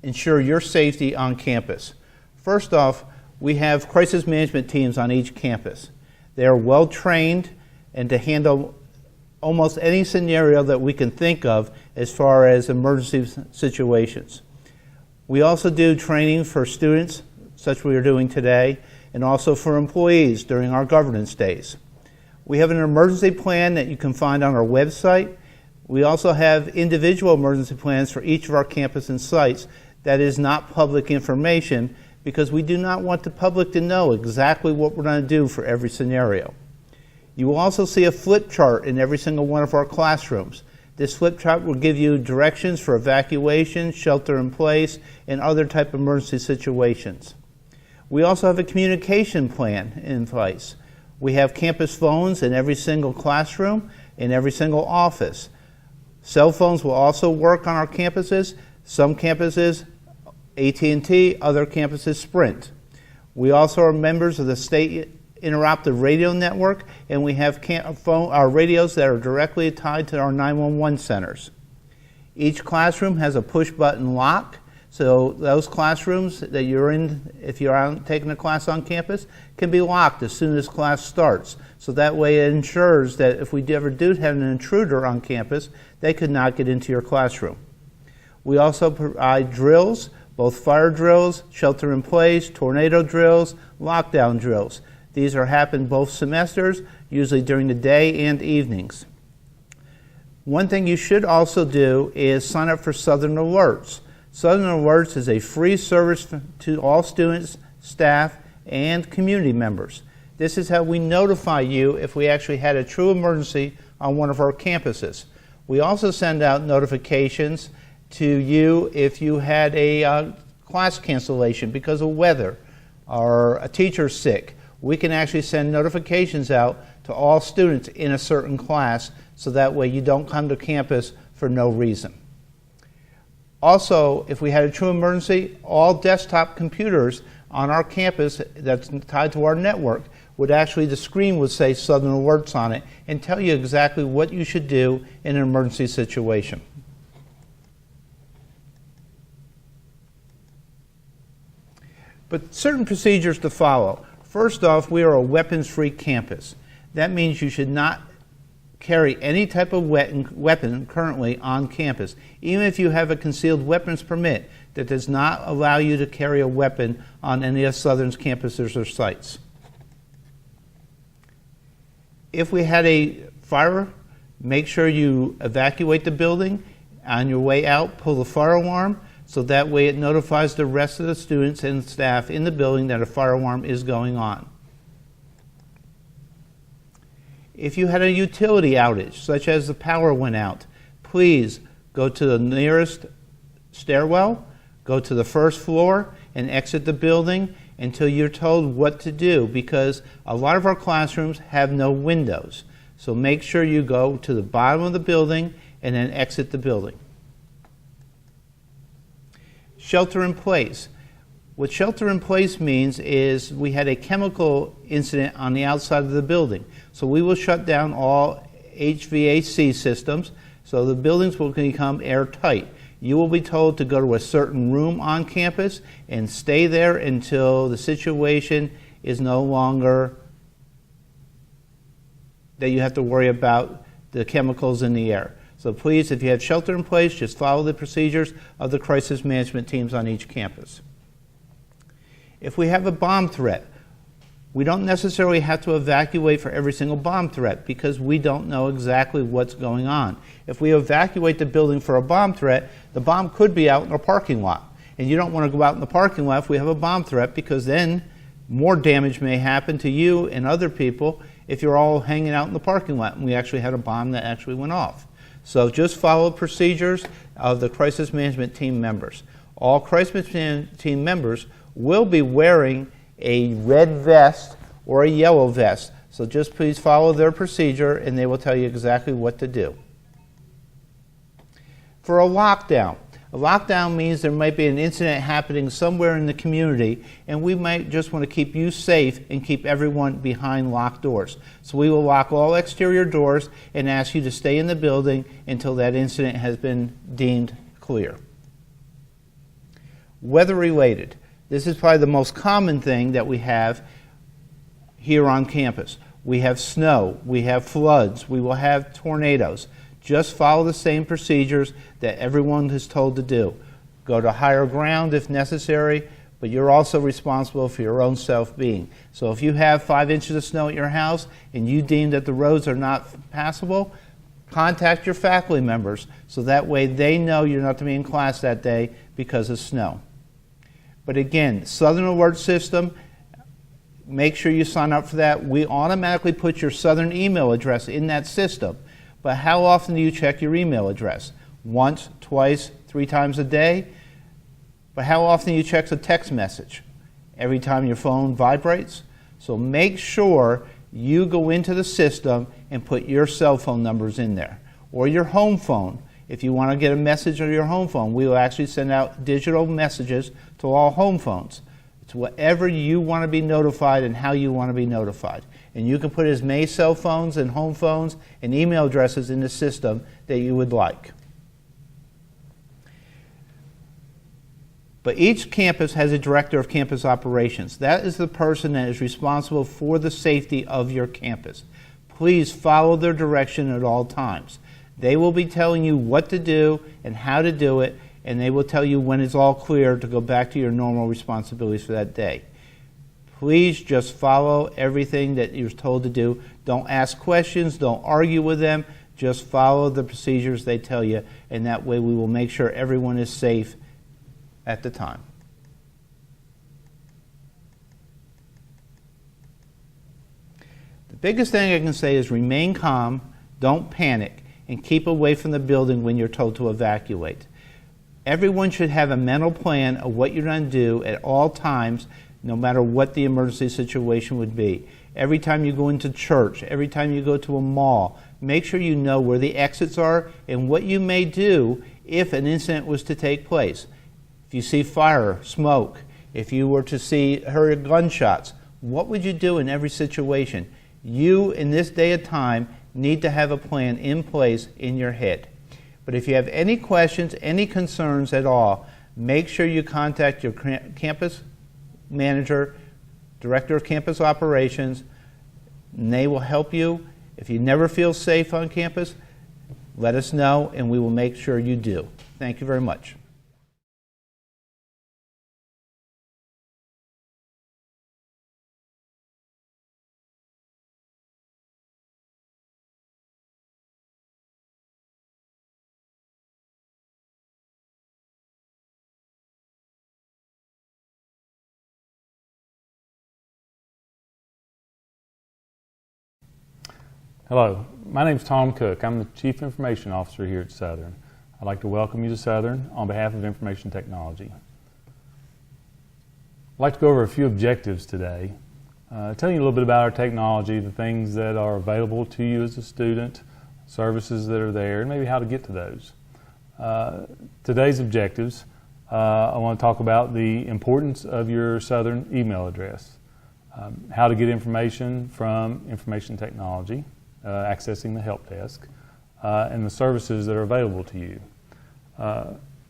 ensure your safety on campus. First off, we have crisis management teams on each campus. They are well trained and to handle almost any scenario that we can think of as far as emergency situations. We also do training for students, such we are doing today, and also for employees during our governance days. We have an emergency plan that you can find on our website. We also have individual emergency plans for each of our campuses and sites that is not public information because we do not want the public to know exactly what we're going to do for every scenario. You will also see a flip chart in every single one of our classrooms. This flip chart will give you directions for evacuation, shelter in place, and other type of emergency situations. We also have a communication plan in place. We have campus phones in every single classroom, in every single office. Cell phones will also work on our campuses. Some campuses, AT&T, other campuses, Sprint. We also are members of the State Interactive Radio Network, and we have our radios that are directly tied to our 911 centers. Each classroom has a push-button lock, so those classrooms that you're in, if you're out taking a class on campus, can be locked as soon as class starts. So that way it ensures that if we ever do have an intruder on campus, they could not get into your classroom. We also provide drills, both fire drills, shelter in place, tornado drills, lockdown drills. These happen both semesters, usually during the day and evenings. One thing you should also do is sign up for Southern Alerts. Southern Alerts is a free service to all students, staff, and community members. This is how we notify you if we actually had a true emergency on one of our campuses. We also send out notifications to you if you had a class cancellation because of weather or a teacher sick. We can actually send notifications out to all students in a certain class so that way you don't come to campus for no reason. Also, if we had a true emergency, all desktop computers on our campus that's tied to our network would actually, the screen would say Southern Alerts on it and tell you exactly what you should do in an emergency situation. But certain procedures to follow. First off, we are a weapons-free campus. That means you should not carry any type of weapon currently on campus. Even if you have a concealed weapons permit, that does not allow you to carry a weapon on any of Southern's campuses or sites. If we had a fire, make sure you evacuate the building. On your way out, pull the fire alarm, so that way it notifies the rest of the students and staff in the building that a fire alarm is going on. If you had a utility outage, such as the power went out, please go to the nearest stairwell, go to the first floor, and exit the building until you're told what to do, because a lot of our classrooms have no windows. So make sure you go to the bottom of the building and then exit the building. Shelter in place. What shelter in place means is we had a chemical incident on the outside of the building. So we will shut down all HVAC systems so the buildings will become airtight. You will be told to go to a certain room on campus and stay there until the situation is no longer that you have to worry about the chemicals in the air. So please, if you have shelter in place, just follow the procedures of the crisis management teams on each campus. If we have a bomb threat, we don't necessarily have to evacuate for every single bomb threat because we don't know exactly what's going on. If we evacuate the building for a bomb threat, the bomb could be out in a parking lot. And you don't want to go out in the parking lot if we have a bomb threat because then more damage may happen to you and other people if you're all hanging out in the parking lot and we actually had a bomb that actually went off. So just follow procedures of the crisis management team members. All crisis management team members will be wearing a red vest or a yellow vest So just please follow their procedure and they will tell you exactly what to do. For a lockdown means there might be an incident happening somewhere in the community, and we might just want to keep you safe and keep everyone behind locked doors. So we will lock all exterior doors and ask you to stay in the building until that incident has been deemed clear. Weather related. This is probably the most common thing that we have here on campus. We have snow, we have floods, we will have tornadoes. Just follow the same procedures that everyone is told to do. Go to higher ground if necessary, but you're also responsible for your own self-being. So if you have 5 inches of snow at your house and you deem that the roads are not passable, contact your faculty members so that way they know you're not to be in class that day because of snow. But again, Southern Alert System, make sure you sign up for that. We automatically put your Southern email address in that system. But how often do you check your email address? Once, twice, 3 times a day? But how often do you check a text message? Every time your phone vibrates? So make sure you go into the system and put your cell phone numbers in there. Or your home phone. If you want to get a message on your home phone, we will actually send out digital messages to all home phones. It's whatever you want to be notified and how you want to be notified. And you can put as many cell phones and home phones and email addresses in the system that you would like. But each campus has a director of campus operations. That is the person that is responsible for the safety of your campus. Please follow their direction at all times. They will be telling you what to do and how to do it, and they will tell you when it's all clear to go back to your normal responsibilities for that day. Please just follow everything that you're told to do. Don't ask questions, don't argue with them, just follow the procedures they tell you, and that way we will make sure everyone is safe at the time. The biggest thing I can say is remain calm, don't panic, and keep away from the building when you're told to evacuate. Everyone should have a mental plan of what you're going to do at all times, no matter what the emergency situation would be. Every time you go into church, every time you go to a mall, make sure you know where the exits are and what you may do if an incident was to take place. If you see fire, smoke, if you were to hear gunshots, what would you do in every situation? You, in this day of time, need to have a plan in place in your head. But if you have any questions, any concerns at all, make sure you contact your campus manager, director of campus operations, and they will help you. If you never feel safe on campus, let us know and we will make sure you do. Thank you very much. Hello, my name is Tom Cook. I'm the Chief Information Officer here at Southern. I'd like to welcome you to Southern on behalf of Information Technology. I'd like to go over a few objectives today, tell you a little bit about our technology, the things that are available to you as a student, services that are there, and maybe how to get to those. Today's objectives, I want to talk about the importance of your Southern email address, how to get information from Information Technology, accessing the help desk, and the services that are available to you,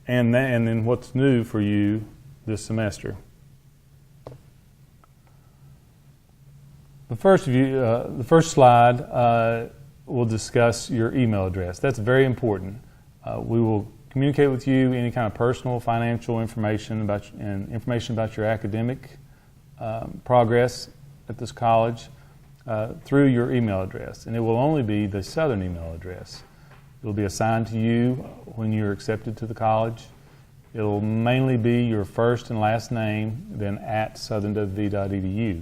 and then what's new for you this semester. The first slide will discuss your email address. That's very important. We will communicate with you any kind of personal, financial information about your academic progress at this college through your email address, and it will only be the Southern email address. It will be assigned to you when you're accepted to the college. It will mainly be your first and last name, then at southernwv.edu.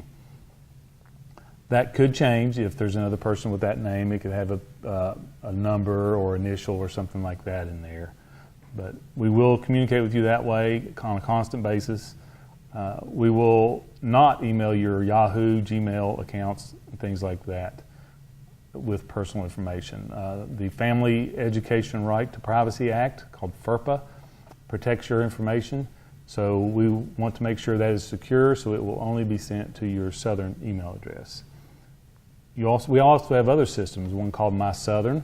That could change if there's another person with that name. It could have a number or initial or something like that in there. But we will communicate with you that way on a constant basis. We will not email your Yahoo, Gmail accounts, and things like that with personal information. The Family Education Right to Privacy Act, called FERPA, protects your information. So we want to make sure that is secure, so it will only be sent to your Southern email address. We also have other systems, one called My Southern,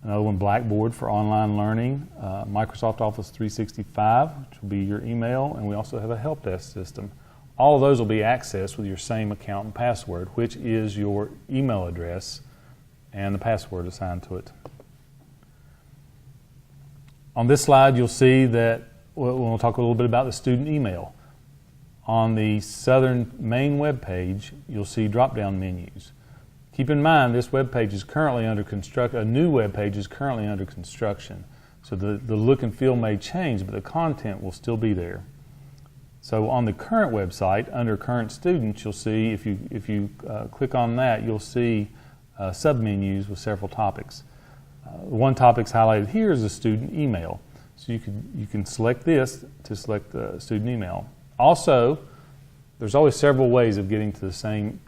another one Blackboard for online learning, Microsoft Office 365, which will be your email, and we also have a help desk system. All of those will be accessed with your same account and password, which is your email address and the password assigned to it. On this slide, you'll see that we'll talk a little bit about the student email. On the Southern main web page, you'll see drop-down menus. Keep in mind, this web page is currently under construction. A new web page is currently under construction. So the look and feel may change, but the content will still be there. So on the current website, under current students, you'll see, if you click on that, you'll see sub-menus with several topics. One topic's highlighted here is the student email. So you can select this to select the student email. Also, there's always several ways of getting to the same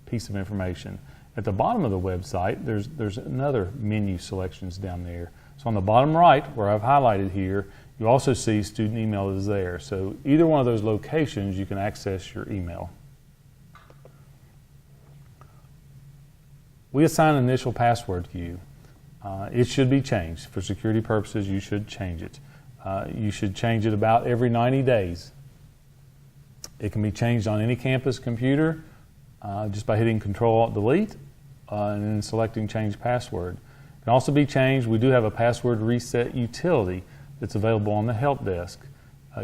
piece of information. At the bottom of the website, there's another menu selections down there. So on the bottom right, where I've highlighted here, you also see student email is there. So either one of those locations, you can access your email. We assign an initial password to you. It should be changed. For security purposes, you should change it. You should change it about every 90 days. It can be changed on any campus computer just by hitting Control-Alt-Delete and then selecting Change Password. It can also be changed. We do have a password reset utility that's available on the help desk.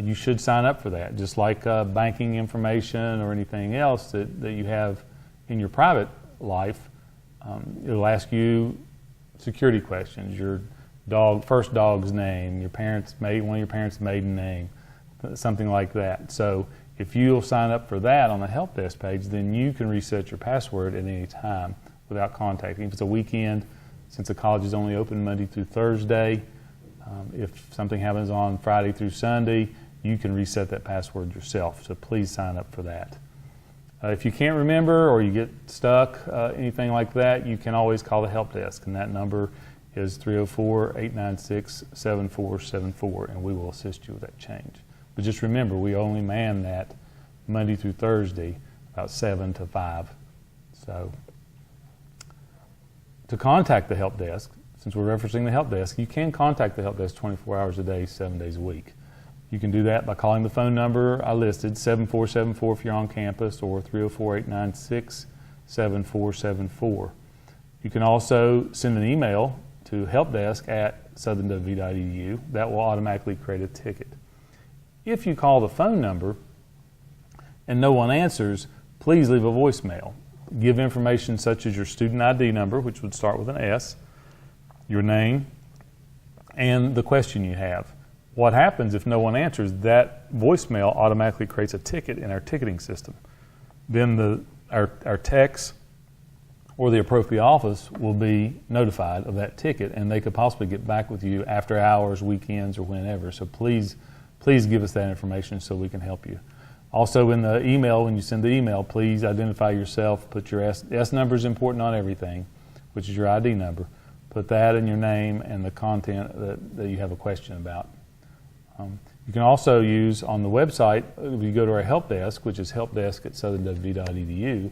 You should sign up for that, just like banking information or anything else that you have in your private life. It'll ask you security questions, your first dog's name, one of your parents' maiden name, something like that. So if you'll sign up for that on the help desk page, then you can reset your password at any time without contacting. If it's a weekend, since the college is only open Monday through Thursday, if something happens on Friday through Sunday, you can reset that password yourself. So please sign up for that. If you can't remember or you get stuck, anything like that, you can always call the help desk, and that number is 304-896-7474, and we will assist you with that change. But just remember, we only man that Monday through Thursday, about 7 to 5. So to contact the help desk, since we're referencing the help desk, you can contact the help desk 24 hours a day, 7 days a week. You can do that by calling the phone number I listed, 7474 if you're on campus, or 304-896-7474. You can also send an email to helpdesk@southernw.edu. That will automatically create a ticket. If you call the phone number and no one answers, please leave a voicemail. Give information such as your student ID number, which would start with an S, your name, and the question you have. What happens if no one answers? That voicemail automatically creates a ticket in our ticketing system. Then our techs or the appropriate office will be notified of that ticket, and they could possibly get back with you after hours, weekends, or whenever. So please give us that information so we can help you. Also in the email, when you send the email, please identify yourself. Put your S number is important on everything, which is your ID number. Put that in your name and the content that you have a question about. You can also use on the website, if you go to our help desk, which is helpdesk@southernw.edu,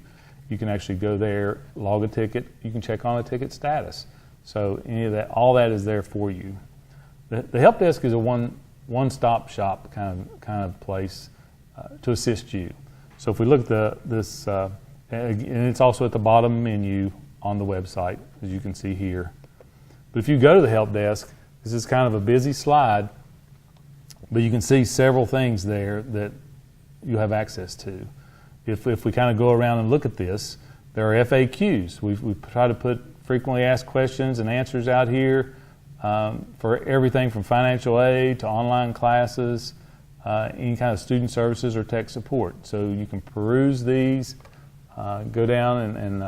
you can actually go there, log a ticket, you can check on a ticket status. So any of that, all that is there for you. The help desk is a one-stop shop kind of place to assist you. So if we look at this, and it's also at the bottom menu on the website, as you can see here. But if you go to the help desk, this is kind of a busy slide, but you can see several things there that you have access to. If we kind of go around and look at this, there are FAQs. We try to put frequently asked questions and answers out here for everything from financial aid to online classes, any kind of student services or tech support. So you can peruse these, go down and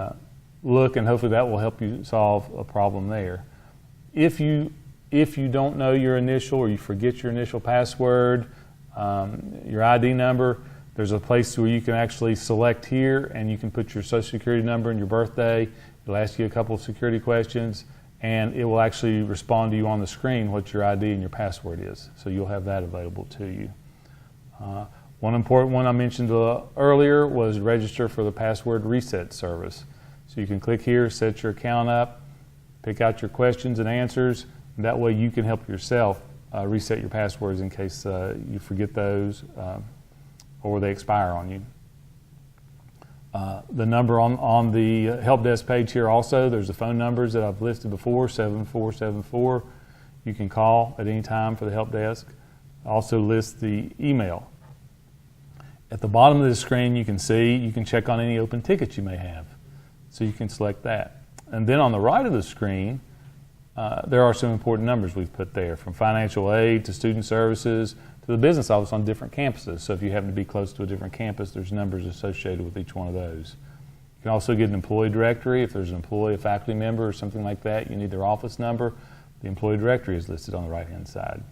look, and hopefully that will help you solve a problem there. If you don't know your initial or you forget your initial password, your ID number, There's a place where you can actually select here, and you can put your social security number and your birthday. It'll ask you a couple of security questions, and it will actually respond to you on the screen what your ID and your password is. So you'll have that available to you. One important one I mentioned earlier was register for the password reset service. So you can click here, set your account up, pick out your questions and answers. And that way you can help yourself reset your passwords in case you forget those or they expire on you. The number on the help desk page here also, there's the phone numbers that I've listed before, 7474. You can call at any time for the help desk. I also list the email. At the bottom of the screen you can check on any open tickets you may have. So you can select that. And then on the right of the screen, there are some important numbers we've put there, from financial aid to student services to the business office on different campuses. So if you happen to be close to a different campus, there's numbers associated with each one of those. You can also get an employee directory. If there's an employee, a faculty member, or something like that, you need their office number. The employee directory is listed on the right-hand side.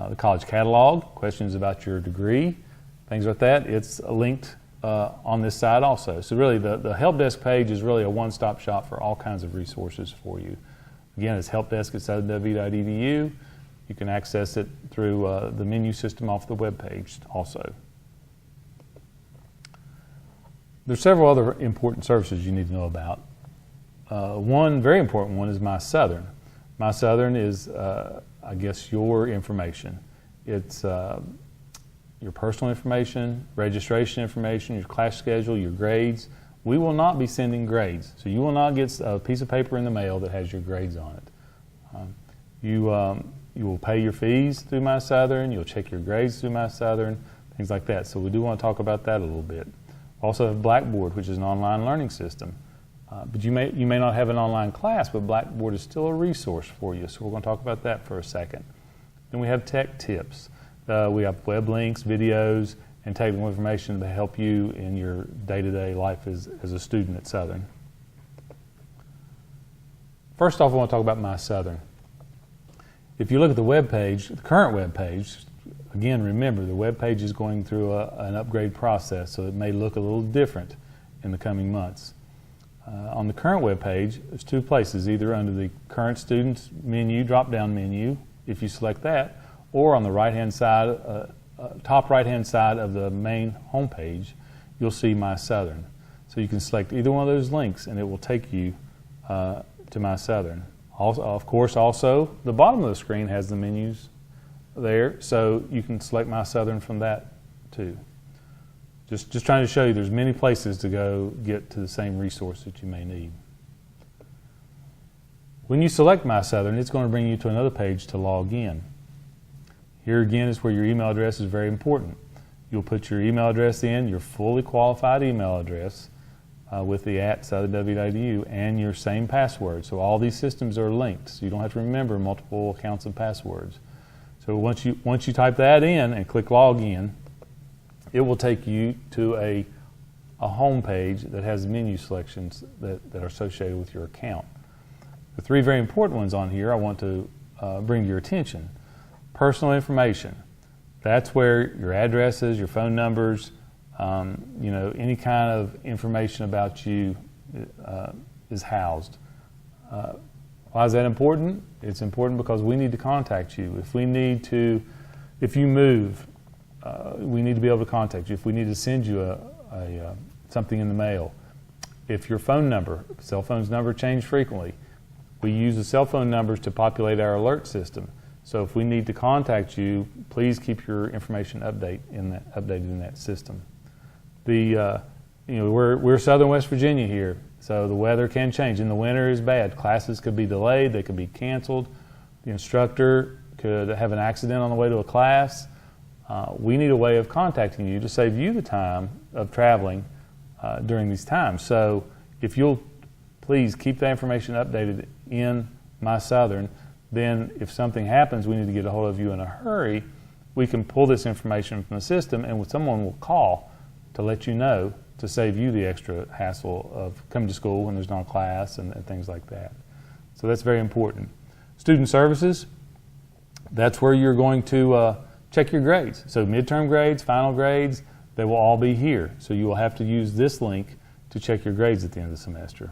The college catalog, questions about your degree, things like that, it's linked on this side also. So really the help desk page is really a one-stop shop for all kinds of resources for you. Again, it's helpdesk@swv.edu. You can access it through the menu system off the web page also. There's several other important services you need to know about. One very important one is My Southern. My Southern is, I guess, your information. It's your personal information, registration information, your class schedule, your grades. We will not be sending grades, so you will not get a piece of paper in the mail that has your grades on it. You will pay your fees through My Southern, you'll check your grades through My Southern, things like that. So we do want to talk about that a little bit. Also have Blackboard, which is an online learning system. But you may not have an online class, but Blackboard is still a resource for you, so we're going to talk about that for a second. Then we have tech tips. We have web links, videos, and technical information to help you in your day-to-day life as a student at Southern. First off, I want to talk about My Southern. If you look at the web page, the current web page, again, remember the web page is going through an upgrade process, so it may look a little different in the coming months. On the current web page, there's two places, either under the current students menu, drop-down menu, if you select that, or on the right-hand side, top right-hand side of the main home page, you'll see My Southern. So you can select either one of those links and it will take you to My Southern. Also, of course, also, the bottom of the screen has the menus there, so you can select My Southern from that too. Just trying to show you there's many places to go get to the same resource that you may need. When you select My Southern, it's going to bring you to another page to log in. Here again is where your email address is very important. You'll put your email address in, your fully qualified email address with the @southern.edu and your same password. So all these systems are linked, so you don't have to remember multiple accounts and passwords. So once you type that in and click log in, it will take you to a home page that has menu selections that are associated with your account. The three very important ones on here I want to bring to your attention. Personal information. That's where your addresses, your phone numbers, any kind of information about you is housed. Why is that important? It's important because we need to contact you. If you move, we need to be able to contact you. If we need to send you something in the mail. If your cell phone's number change frequently, we use the cell phone numbers to populate our alert system. So if we need to contact you, please keep your information updated in that system. We're Southern West Virginia here, so the weather can change. In the winter is bad. Classes could be delayed, they could be canceled. The instructor could have an accident on the way to a class. We need a way of contacting you to save you the time of traveling during these times. So if you'll please keep that information updated in My Southern, then if something happens, we need to get a hold of you in a hurry, we can pull this information from the system and someone will call to let you know, to save you the extra hassle of coming to school when there's not a class and things like that. So that's very important. Student services, that's where you're going to check your grades. So midterm grades, final grades, They will all be here. So you will have to use this link to check your grades at the end of the semester.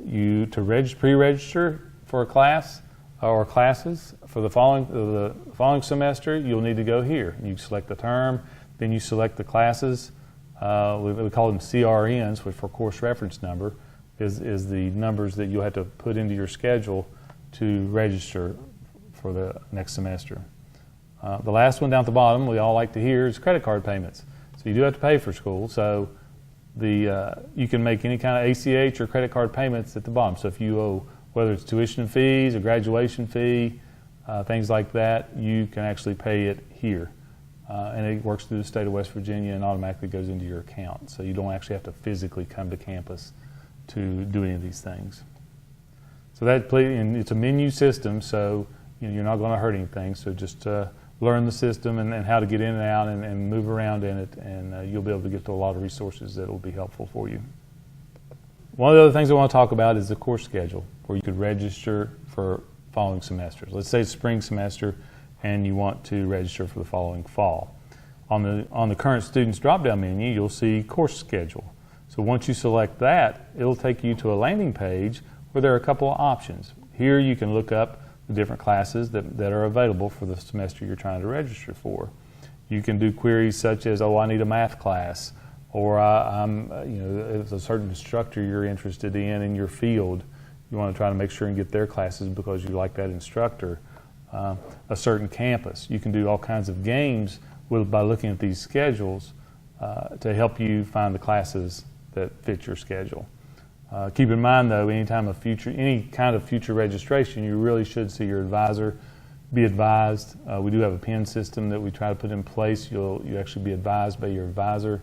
To pre-register for a class or classes for the following semester, you'll need to go here. You select the term, then you select the classes. We call them CRNs, which for course reference number is the numbers that you'll have to put into your schedule to register for the next semester. The last one down at the bottom we all like to hear is credit card payments. So you do have to pay for school. So you can make any kind of ACH or credit card payments at the bottom. So if you owe, whether it's tuition fees, a graduation fee, things like that, you can actually pay it here. And it works through the state of West Virginia and automatically goes into your account. So you don't actually have to physically come to campus to do any of these things. So and it's a menu system, so you're not going to hurt anything. So just learn the system and how to get in and out and move around in it, and you'll be able to get to a lot of resources that will be helpful for you. One of the other things I want to talk about is the course schedule, where you could register for following semesters. Let's say it's spring semester and you want to register for the following fall. On the current students drop-down menu, you'll see course schedule. So once you select that, it'll take you to a landing page where there are a couple of options. Here you can look up the different classes that are available for the semester you're trying to register for. You can do queries such as, I need a math class, or if a certain instructor you're interested in your field, you want to try to make sure and get their classes because you like that instructor. A certain campus. You can do all kinds of games by looking at these schedules to help you find the classes that fit your schedule. Keep in mind, though, any kind of future registration, you really should see your advisor. Be advised. We do have a PIN system that we try to put in place. You actually be advised by your advisor,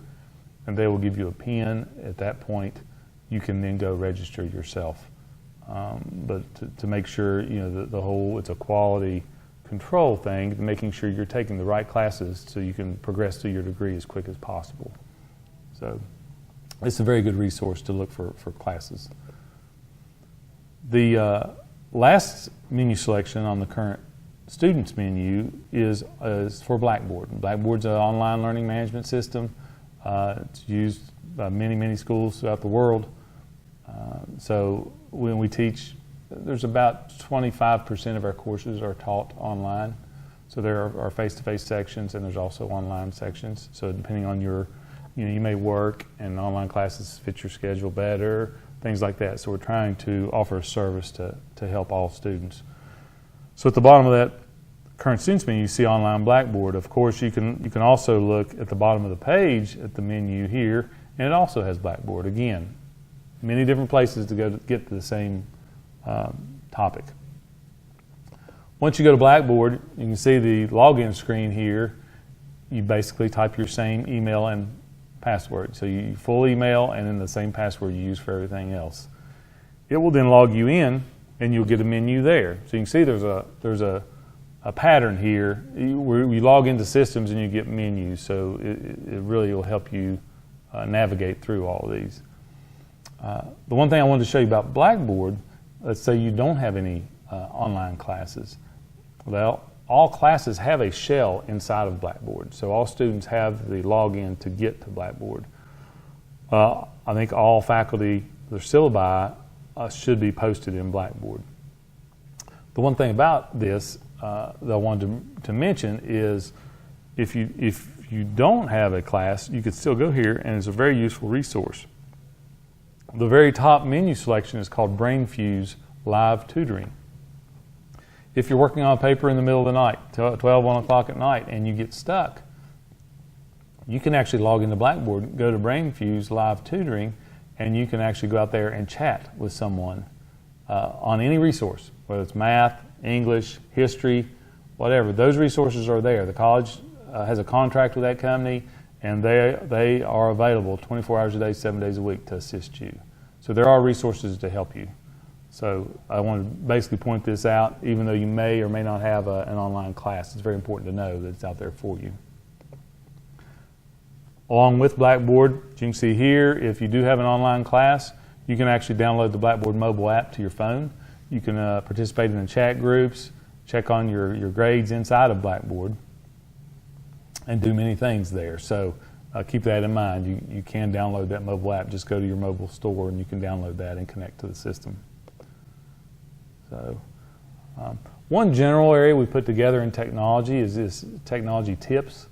and they will give you a PIN. At that point, you can then go register yourself. But to make sure, it's a quality control thing, making sure you're taking the right classes so you can progress to your degree as quick as possible. So it's a very good resource to look for classes. The last menu selection on the current students menu is for Blackboard. Blackboard's an online learning management system. It's used by many schools throughout the world. So when we teach, there's about 25% of our courses are taught online. So there are face-to-face sections and there's also online sections. So depending on you may work and online classes fit your schedule better, things like that. So we're trying to offer a service to help all students. So at the bottom of that current students menu, you see online Blackboard. Of course, you can also look at the bottom of the page at the menu here, and it also has Blackboard. Again, many different places to go to get to the same topic. Once you go to Blackboard, you can see the login screen here. You basically type your same email and password. So you full email and then the same password you use for everything else. It will then log you in and you'll get a menu there. So you can see there's a pattern here. You log into systems and you get menus. So it really will help you navigate through all of these. The one thing I wanted to show you about Blackboard, let's say you don't have any online classes. Well, all classes have a shell inside of Blackboard. So all students have the login to get to Blackboard. I think all faculty, their syllabi should be posted in Blackboard. The one thing about this that I wanted to mention is if you don't have a class, you could still go here and it's a very useful resource. The very top menu selection is called BrainFuse Live Tutoring. If you're working on a paper in the middle of the night, 12, 1 o'clock at night, and you get stuck, you can actually log into Blackboard, go to BrainFuse Live Tutoring, and you can actually go out there and chat with someone on any resource, whether it's math, English, history, whatever. Those resources are there. The college has a contract with that company, and they are available 24 hours a day, 7 days a week to assist you. So there are resources to help you. So I want to basically point this out, even though you may or may not have an online class. It's very important to know that it's out there for you. Along with Blackboard, as you can see here, if you do have an online class, you can actually download the Blackboard mobile app to your phone. You can participate in the chat groups, check on your grades inside of Blackboard, and do many things there. So keep that in mind. You can download that mobile app. Just go to your mobile store and you can download that and connect to the system. So, one general area we put together in technology is this technology tips.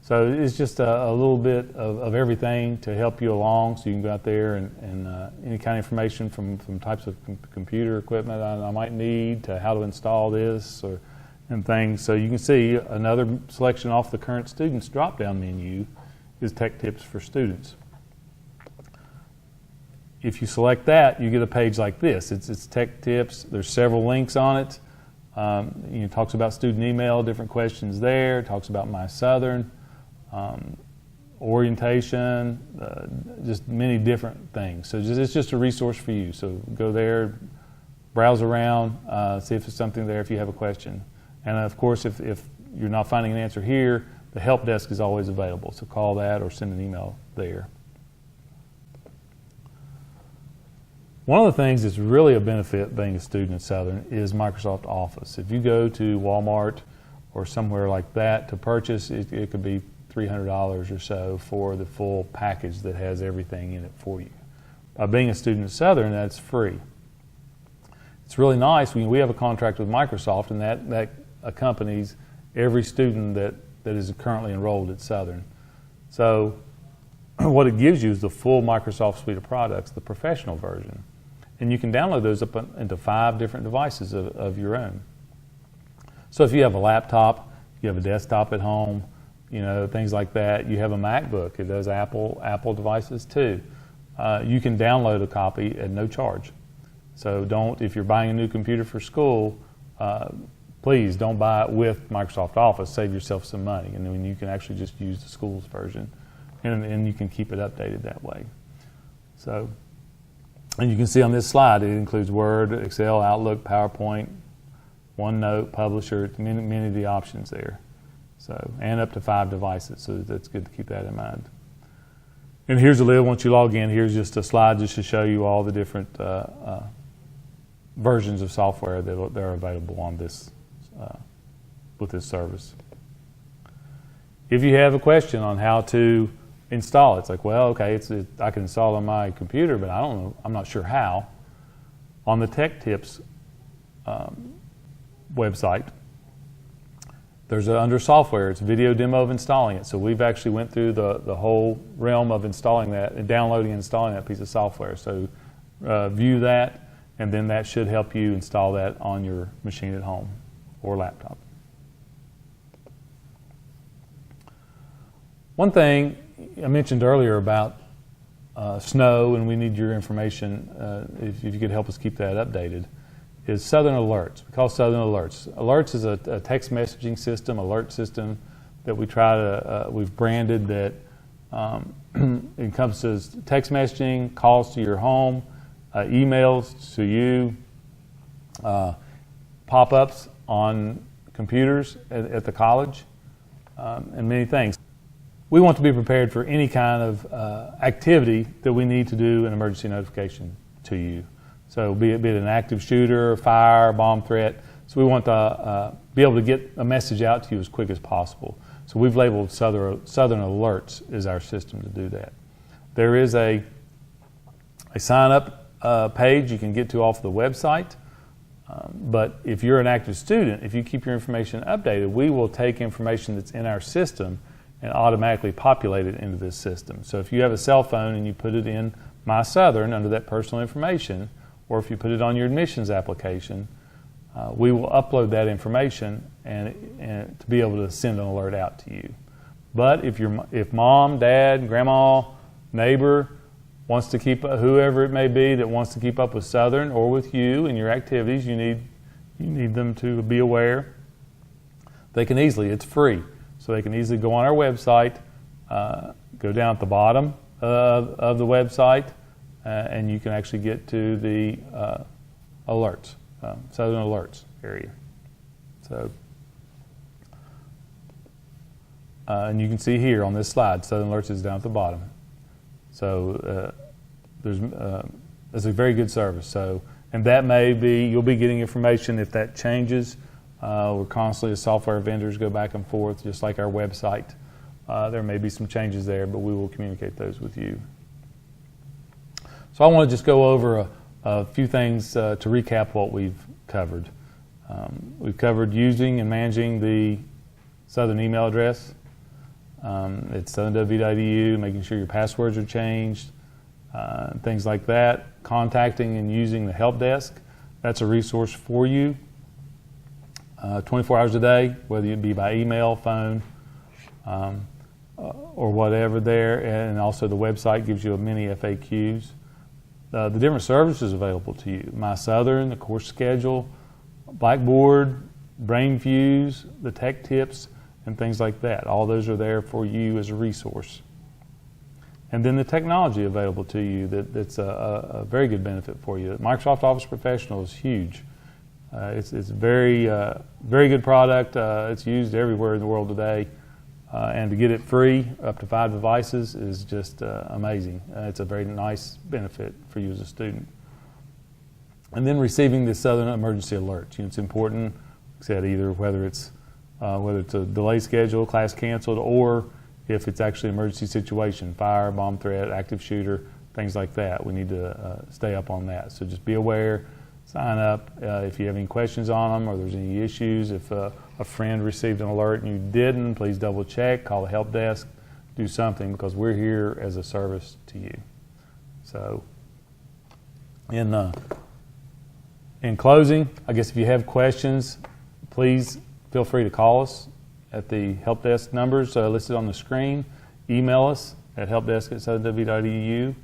So it's just a little bit of everything to help you along, so you can go out there and any kind of information from types of computer equipment I might need to how to install this and things. So you can see another selection off the current students drop-down menu is Tech Tips for Students. If you select that, you get a page like this. It's Tech Tips. There's several links on it. It talks about student email, different questions there. It talks about My Southern, orientation, just many different things. So it's just a resource for you. So go there, browse around, see if there's something there if you have a question. And of course, if you're not finding an answer here, the help desk is always available. So call that or send an email there. One of the things that's really a benefit being a student at Southern is Microsoft Office. If you go to Walmart or somewhere like that to purchase, it could be $300 or so for the full package that has everything in it for you. By being a student at Southern, that's free. It's really nice. We have a contract with Microsoft, and that accompanies every student that is currently enrolled at Southern. So what it gives you is the full Microsoft suite of products, the professional version. And you can download those up into 5 different devices of your own. So if you have a laptop, you have a desktop at home, things like that. You have a MacBook. It does Apple devices too. You can download a copy at no charge. So if you're buying a new computer for school, please don't buy it with Microsoft Office. Save yourself some money. And then you can actually just use the school's version. And you can keep it updated that way. So, and you can see on this slide, it includes Word, Excel, Outlook, PowerPoint, OneNote, Publisher, many of the options there. So, and up to 5 devices, so that's good to keep that in mind. And here's a list. Once you log in, here's just a slide just to show you all the different versions of software that are available on this with this service. If you have a question on how to install it, it's like, well, okay, I can install it on my computer, but I'm not sure how. On the Tech Tips website, there's under software, it's video demo of installing it. So we've actually went through the whole realm of installing that and downloading and installing that piece of software. So view that, and then that should help you install that on your machine at home or laptop. One thing I mentioned earlier about snow, and we need your information, if you could help us keep that updated, is Southern Alerts. We call Southern Alerts. Alerts is a text messaging system, alert system that we've branded that encompasses text messaging, calls to your home, emails to you, pop-ups on computers at the college, and many things. We want to be prepared for any kind of activity that we need to do an emergency notification to you. So be it an active shooter, fire, bomb threat. So we want to be able to get a message out to you as quick as possible. So we've labeled Southern Alerts as our system to do that. There is a sign-up page you can get to off the website. But if you're an active student, if you keep your information updated, we will take information that's in our system and automatically populate it into this system. So if you have a cell phone and you put it in My Southern under that personal information, or if you put it on your admissions application, we will upload that information and to be able to send an alert out to you. But if mom, dad, grandma, neighbor wants to keep, whoever it may be that wants to keep up with Southern or with you and your activities, you need them to be aware. They can easily, it's free, so they can easily go on our website, go down at the bottom of the website, and you can actually get to the alerts, Southern Alerts area. So, and you can see here on this slide, Southern Alerts is down at the bottom. So it's a very good service. So, and that may be, you'll be getting information if that changes. We're constantly, as software vendors, go back and forth, just like our website. there may be some changes there, but we will communicate those with you. So I want to just go over a few things to recap what we've covered. We've covered using and managing the Southern email address. It's southernw.edu, making sure your passwords are changed, things like that. Contacting and using the help desk. That's a resource for you 24 hours a day, whether it be by email, phone, or whatever there. And also the website gives you many FAQs. The different services available to you. My Southern, the course schedule, Blackboard, BrainFuse, the tech tips, and things like that. All those are there for you as a resource. And then the technology available to you that's a very good benefit for you. Microsoft Office Professional is huge. It's a very good product. It's used everywhere in the world today. And to get it free, up to 5 devices, is just amazing. It's a very nice benefit for you as a student. And then receiving the Southern emergency alerts. It's important, like I said, either whether it's a delayed schedule, class canceled, or if it's actually an emergency situation, fire, bomb threat, active shooter, things like that. We need to stay up on that. So just be aware, sign up. If you have any questions on them or there's any issues, if a friend received an alert and you didn't, please double check, call the help desk, do something, because we're here as a service to you. So in closing, I guess if you have questions, please feel free to call us at the help desk numbers listed on the screen. Email us at helpdesk@southernw.edu.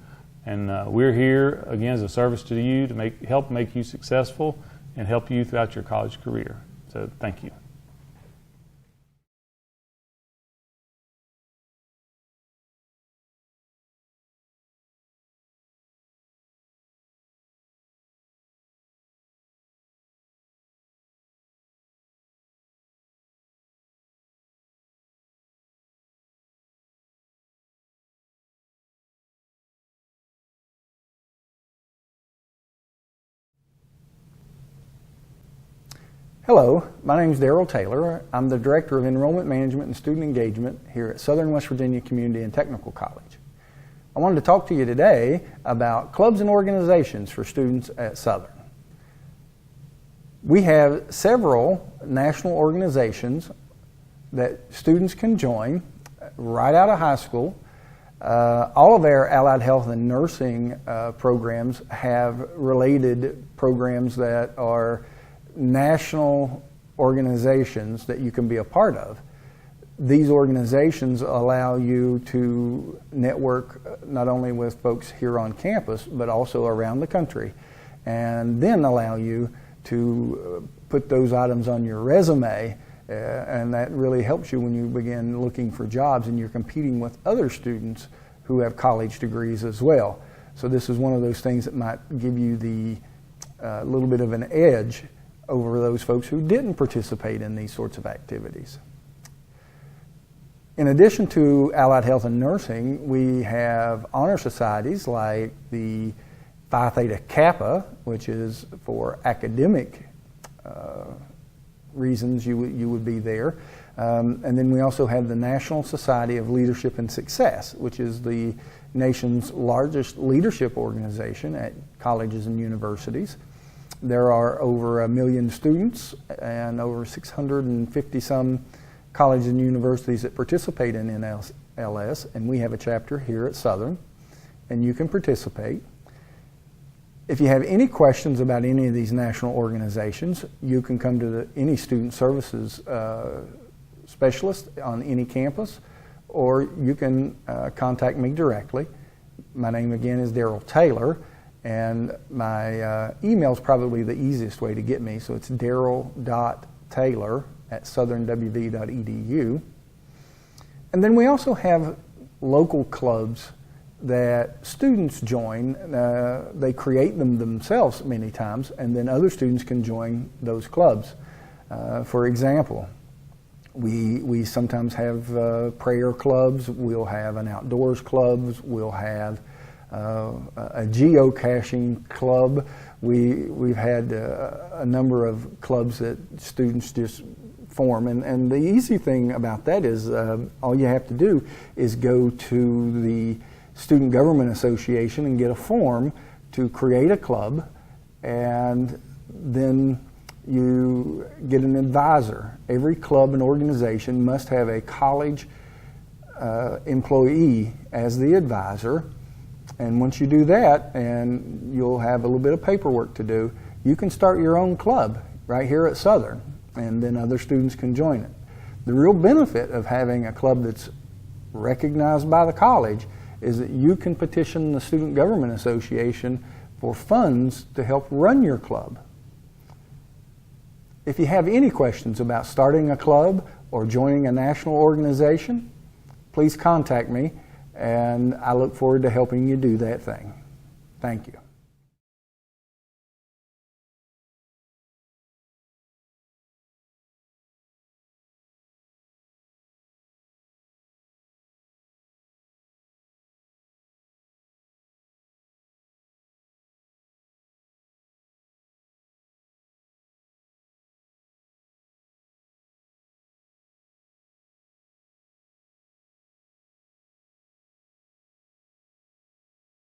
And we're here, again, as a service to you to help make you successful and help you throughout your college career. So thank you. Hello, my name is Daryl Taylor. I'm the Director of Enrollment Management and Student Engagement here at Southern West Virginia Community and Technical College. I wanted to talk to you today about clubs and organizations for students at Southern. We have several national organizations that students can join right out of high school. All of our allied health and nursing programs have related programs that are national organizations that you can be a part of. These organizations allow you to network not only with folks here on campus, but also around the country, and then allow you to put those items on your resume, and that really helps you when you begin looking for jobs and you're competing with other students who have college degrees as well. So this is one of those things that might give you the little bit of an edge over those folks who didn't participate in these sorts of activities. In addition to allied health and nursing, we have honor societies like the Phi Theta Kappa, which is for academic reasons you would be there. And then we also have the National Society of Leadership and Success, which is the nation's largest leadership organization at colleges and universities. There are over 1 million students and over 650 some colleges and universities that participate in NLS, and we have a chapter here at Southern, and you can participate. If you have any questions about any of these national organizations, you can come to any student services specialist on any campus, or you can contact me directly. My name again is Daryl Taylor. And my email is probably the easiest way to get me, so it's daryl.taylor@southernwv.edu. And then we also have local clubs that students join. They create them themselves many times, and then other students can join those clubs. For example, we sometimes have prayer clubs, we'll have an outdoors clubs, we'll have a geocaching club. We've had a number of clubs that students just form. And the easy thing about that is all you have to do is go to the Student Government Association and get a form to create a club, and then you get an advisor. Every club and organization must have a college employee as the advisor, and once you do that, and you'll have a little bit of paperwork to do, you can start your own club right here at Southern, and then other students can join it. The real benefit of having a club that's recognized by the college is that you can petition the Student Government Association for funds to help run your club. If you have any questions about starting a club or joining a national organization, please contact me, and I look forward to helping you do that thing. Thank you.